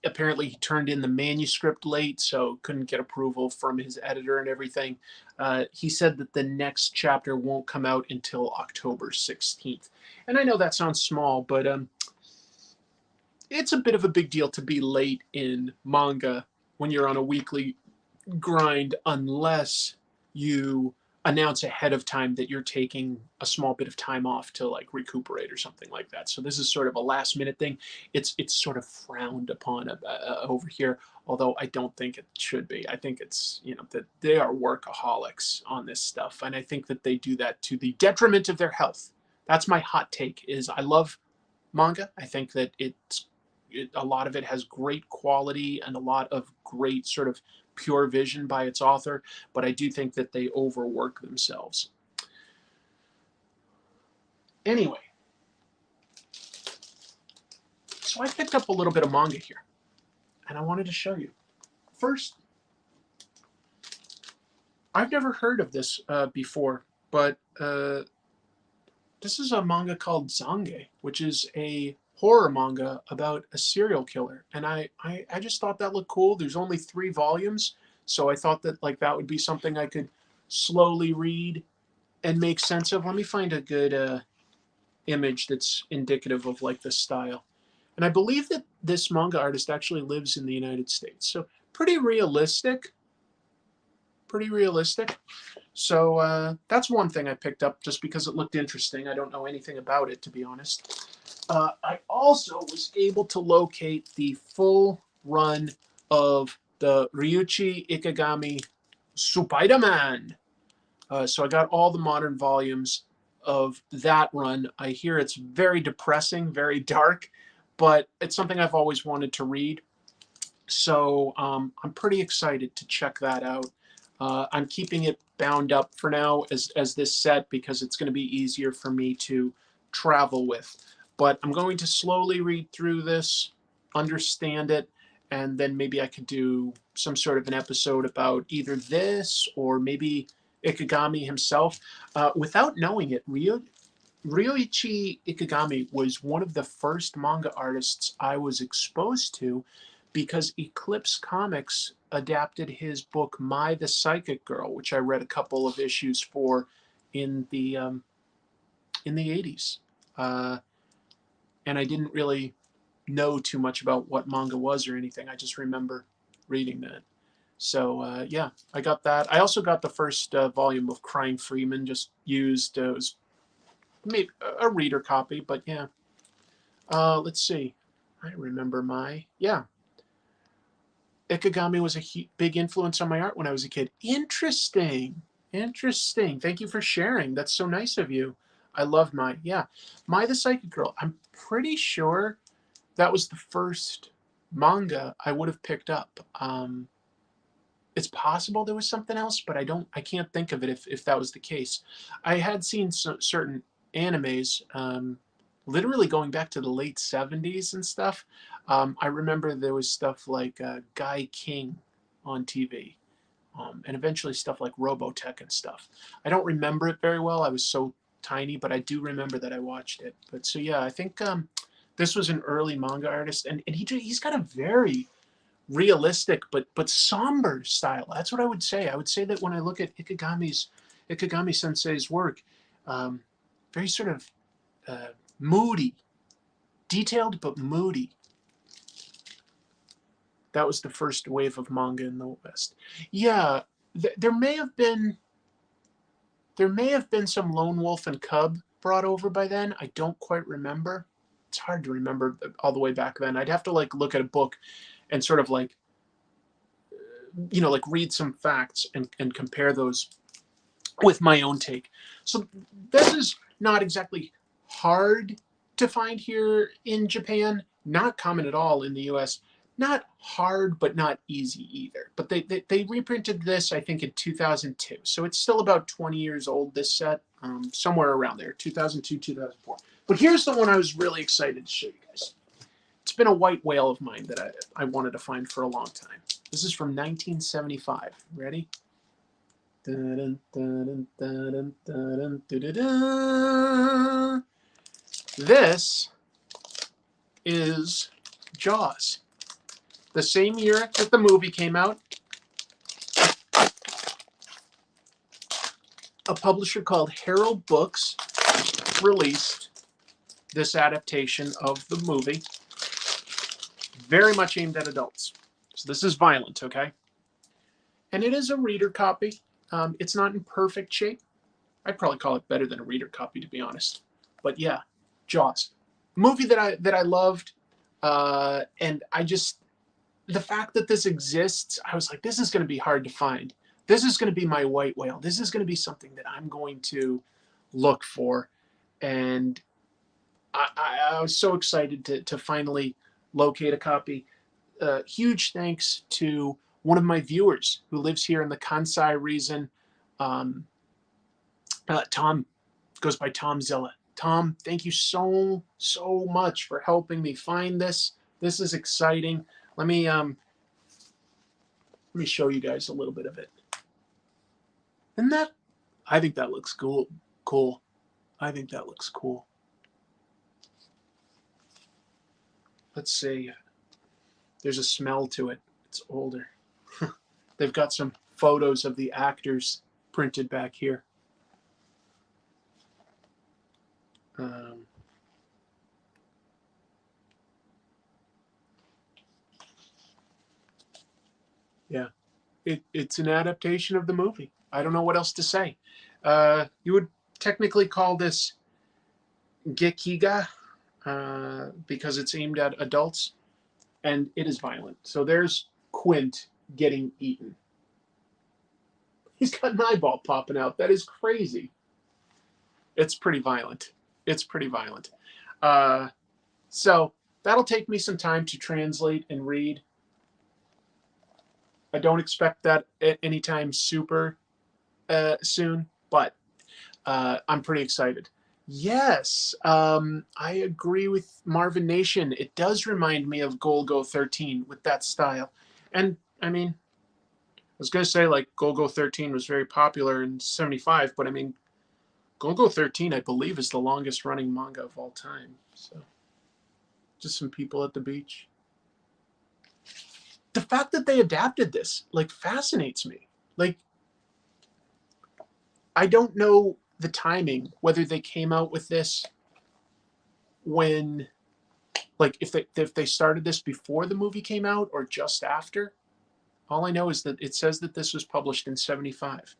Apparently he turned in the manuscript late, so couldn't get approval from his editor and everything. He said that the next chapter won't come out until October 16th. And I know that sounds small, but it's a bit of a big deal to be late in manga when you're on a weekly grind, unless you announce ahead of time that you're taking a small bit of time off to like recuperate or something like that. So this is sort of a last minute thing. It's sort of frowned upon over here, although I don't think it should be. I think it's, you know, that they are workaholics on this stuff, and I think that they do that to the detriment of their health. That's my hot take. Is I love manga. I think that a lot of it has great quality and a lot of great sort of pure vision by its author, but I do think that they overwork themselves. Anyway, so I picked up a little bit of manga here, and I wanted to show you. First, I've never heard of this before, but this is a manga called Zange, which is a horror manga about a serial killer, and I just thought that looked cool. There's only 3 volumes, so I thought that like that would be something I could slowly read and make sense of. Let me find a good image that's indicative of like the style. And I believe that this manga artist actually lives in the United States, so pretty realistic. Pretty realistic. So that's one thing I picked up just because it looked interesting. I don't know anything about it, to be honest. I also was able to locate the full run of the Ryuichi Ikegami Spider-Man. So I got all the modern volumes of that run. I hear it's very depressing, very dark, but it's something I've always wanted to read. So I'm pretty excited to check that out. I'm keeping it bound up for now as this set because it's going to be easier for me to travel with. But I'm going to slowly read through this, understand it, and then maybe I could do some sort of an episode about either this or maybe Ikegami himself. Without knowing it, Ryoichi Ikegami was one of the first manga artists I was exposed to because Eclipse Comics adapted his book My the Psychic Girl, which I read a couple of issues for in the 80s. And I didn't really know too much about what manga was or anything. I just remember reading that. So yeah, I got that. I also got the first volume of Crying Freeman, just used. It was maybe a reader copy, but yeah. Let's see. I remember Ikegami was a big influence on my art when I was a kid. Interesting. Interesting. Thank you for sharing. That's so nice of you. I love My the Psychic Girl. I'm pretty sure that was the first manga I would have picked up. It's possible there was something else, but I can't think of it if that was the case. I had seen certain animes, literally going back to the late 70s and stuff. I remember there was stuff like Guy King on TV, and eventually stuff like Robotech and stuff. I don't remember it very well. I was so tiny, but I do remember that I watched it. But so yeah, I think this was an early manga artist, and he's got a very realistic but somber style. That's what I would say. I would say that when I look at Ikegami Sensei's work, very sort of moody, detailed but moody. That was the first wave of manga in the West. Yeah, there may have been some Lone Wolf and Cub brought over by then. I don't quite remember. It's hard to remember all the way back then. I'd have to like look at a book and sort of like, you know, like read some facts and compare those with my own take. So this is not exactly hard to find here in Japan. Not common at all in the US. Not hard, but not easy either. But they reprinted this, I think, in 2002. So it's still about 20 years old, this set, somewhere around there, 2002, 2004. But here's the one I was really excited to show you guys. It's been a white whale of mine that I wanted to find for a long time. This is from 1975. Ready? This is Jaws. The same year that the movie came out, a publisher called Herald Books released this adaptation of the movie, very much aimed at adults. So this is violent, okay? And it is a reader copy. It's not in perfect shape. I'd probably call it better than a reader copy, to be honest. But yeah, Jaws, movie that I loved, and I just, the fact that this exists, I was like, this is going to be hard to find. This is going to be my white whale. This is going to be something that I'm going to look for, and I was so excited to finally locate a copy. Huge thanks to one of my viewers who lives here in the Kansai region. Um, Tom, goes by Tom Zilla. Tom, thank you so much for helping me find this. This is exciting. Let me show you guys a little bit of it. And that, I think that looks cool. Cool. I think that looks cool. Let's see. There's a smell to it. It's older. They've got some photos of the actors printed back here. Yeah, it's an adaptation of the movie. I don't know what else to say. You would technically call this Gekiga because it's aimed at adults, and it is violent. So there's Quint getting eaten. He's got an eyeball popping out. That is crazy. It's pretty violent. It's pretty violent. So that'll take me some time to translate and read. I don't expect that at anytime super soon, but I'm pretty excited. Yes, I agree with Marvin Nation. It does remind me of Golgo 13 with that style. And I mean, I was going to say like Golgo 13 was very popular in 75, but I mean, Golgo 13, I believe, is the longest running manga of all time. So just some people at the beach. The fact that they adapted this like fascinates me. Like, I don't know the timing, whether they came out with this when, like, if they started this before the movie came out or just after. All I know is that it says that this was published in 75.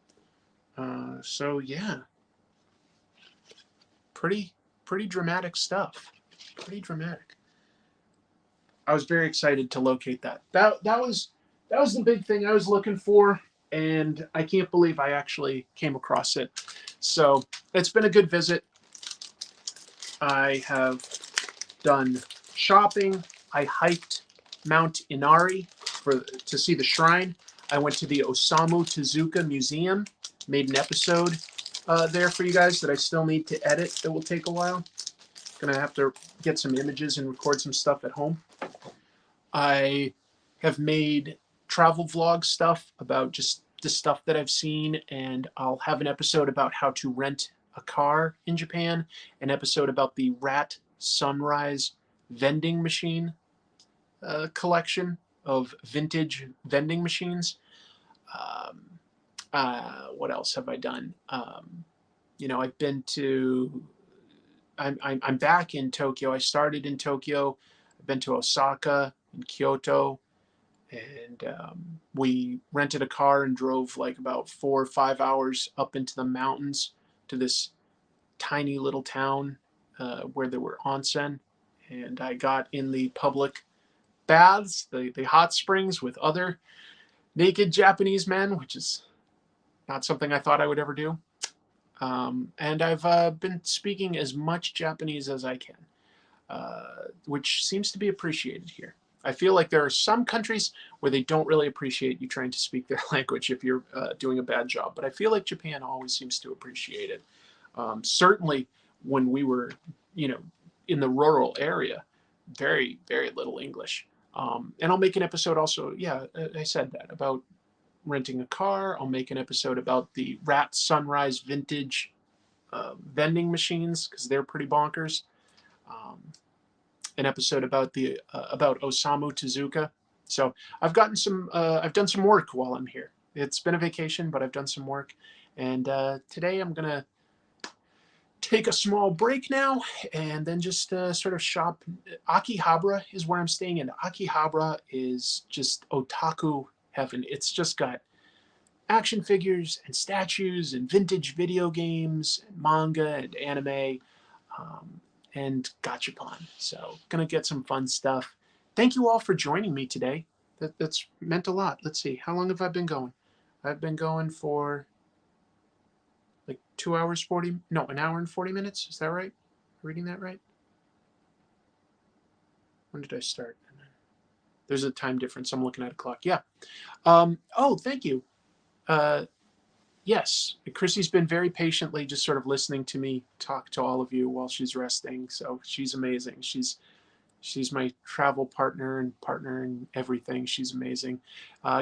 So yeah, pretty dramatic stuff. Pretty dramatic. I was very excited to locate that. That was the big thing I was looking for, and I can't believe I actually came across it. So it's been a good visit. I have done shopping. I hiked Mount Inari to see the shrine. I went to the Osamu Tezuka Museum, made an episode there for you guys that I still need to edit. That will take a while. Gonna have to get some images and record some stuff at home. I have made travel vlog stuff about just the stuff that I've seen, and I'll have an episode about how to rent a car in Japan, an episode about the Rat Sunrise vending machine collection of vintage vending machines. What else have I done? I've been to. I'm back in Tokyo. I started in Tokyo. I've been to Osaka and Kyoto, and we rented a car and drove like about 4 or 5 hours up into the mountains to this tiny little town where there were onsen, and I got in the public baths, the hot springs with other naked Japanese men, which is not something I thought I would ever do. And I've been speaking as much Japanese as I can, which seems to be appreciated here. I feel like there are some countries where they don't really appreciate you trying to speak their language if you're doing a bad job. But I feel like Japan always seems to appreciate it. Certainly when we were, in the rural area, very, very little English. And I'll make an episode also, yeah, I said that, about renting a car. I'll make an episode about the Rat Sunrise vintage vending machines because they're pretty bonkers. An episode about about Osamu Tezuka. So I've done some work while I'm here. It's been a vacation, but I've done some work, and today I'm gonna take a small break now and then just sort of shop. Akihabara is where I'm staying, and Akihabara is just otaku heaven. It's just got action figures and statues and vintage video games and manga and anime and gachapon. So gonna get some fun stuff. Thank you all for joining me today. That's meant a lot. Let's see, how long have I been going? I've been going for like 2 hours 40, no, an hour and 40 minutes. Is that right? Reading that right? When did I start? There's a time difference. I'm looking at a clock. Yeah. Oh, thank you. Yes, Chrissy's been very patiently just sort of listening to me talk to all of you while she's resting. So she's amazing. She's my travel partner and everything. She's amazing.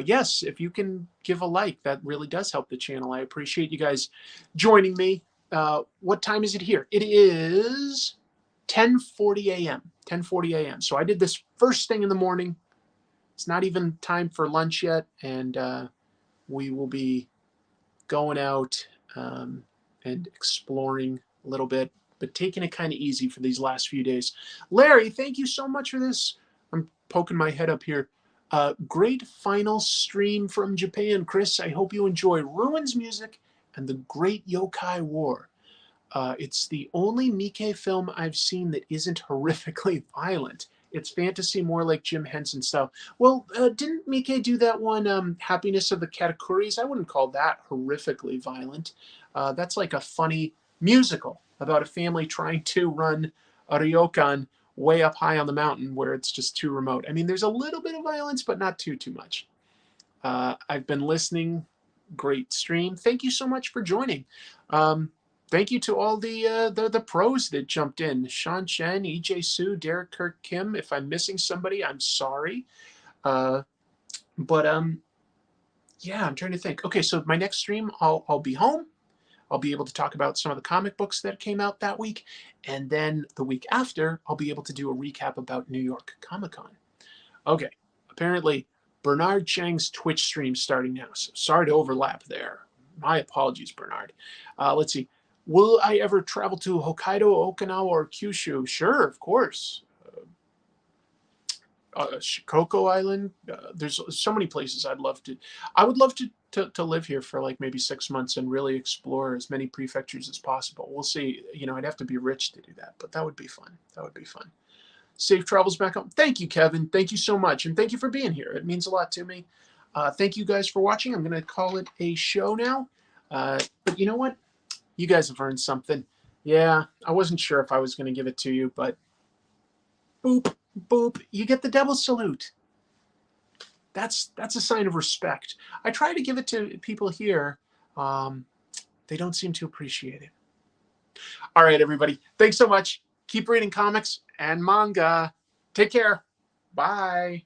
Yes, if you can give a like, that really does help the channel. I appreciate you guys joining me. What time is it here? It is 10:40 a.m. 10:40 a.m. So I did this first thing in the morning. It's not even time for lunch yet, and we will be going out and exploring a little bit, but taking it kind of easy for these last few days. Larry, thank you so much for this. I'm poking my head up here. Great final stream from Japan, Chris. I hope you enjoy Ruins music and the Great Yokai War. It's the only Miike film I've seen that isn't horrifically violent. It's fantasy, more like Jim Henson style. Well, didn't Miike do that one, Happiness of the Katakuris? I wouldn't call that horrifically violent. That's like a funny musical about a family trying to run a ryokan way up high on the mountain where it's just too remote. I mean, there's a little bit of violence, but not too much. I've been listening. Great stream. Thank you so much for joining. Thank you to all the pros that jumped in. Sean Chen, EJ Su, Derek Kirk Kim. If I'm missing somebody, I'm sorry. But yeah, I'm trying to think. Okay, so my next stream, I'll be home. I'll be able to talk about some of the comic books that came out that week. And then the week after, I'll be able to do a recap about New York Comic Con. Okay, apparently Bernard Chang's Twitch stream starting now. So sorry to overlap there. My apologies, Bernard. Let's see. Will I ever travel to Hokkaido, Okinawa, or Kyushu? Sure, of course. Shikoku Island. There's so many places I'd love to. I would love to live here for like maybe 6 months and really explore as many prefectures as possible. We'll see. You know, I'd have to be rich to do that, but that would be fun. That would be fun. Safe travels back home. Thank you, Kevin. Thank you so much. And thank you for being here. It means a lot to me. Thank you guys for watching. I'm going to call it a show now. But you know what? You guys have earned something. Yeah, I wasn't sure if I was going to give it to you, but boop, boop. You get the devil salute. That's a sign of respect. I try to give it to people here. They don't seem to appreciate it. All right, everybody. Thanks so much. Keep reading comics and manga. Take care. Bye.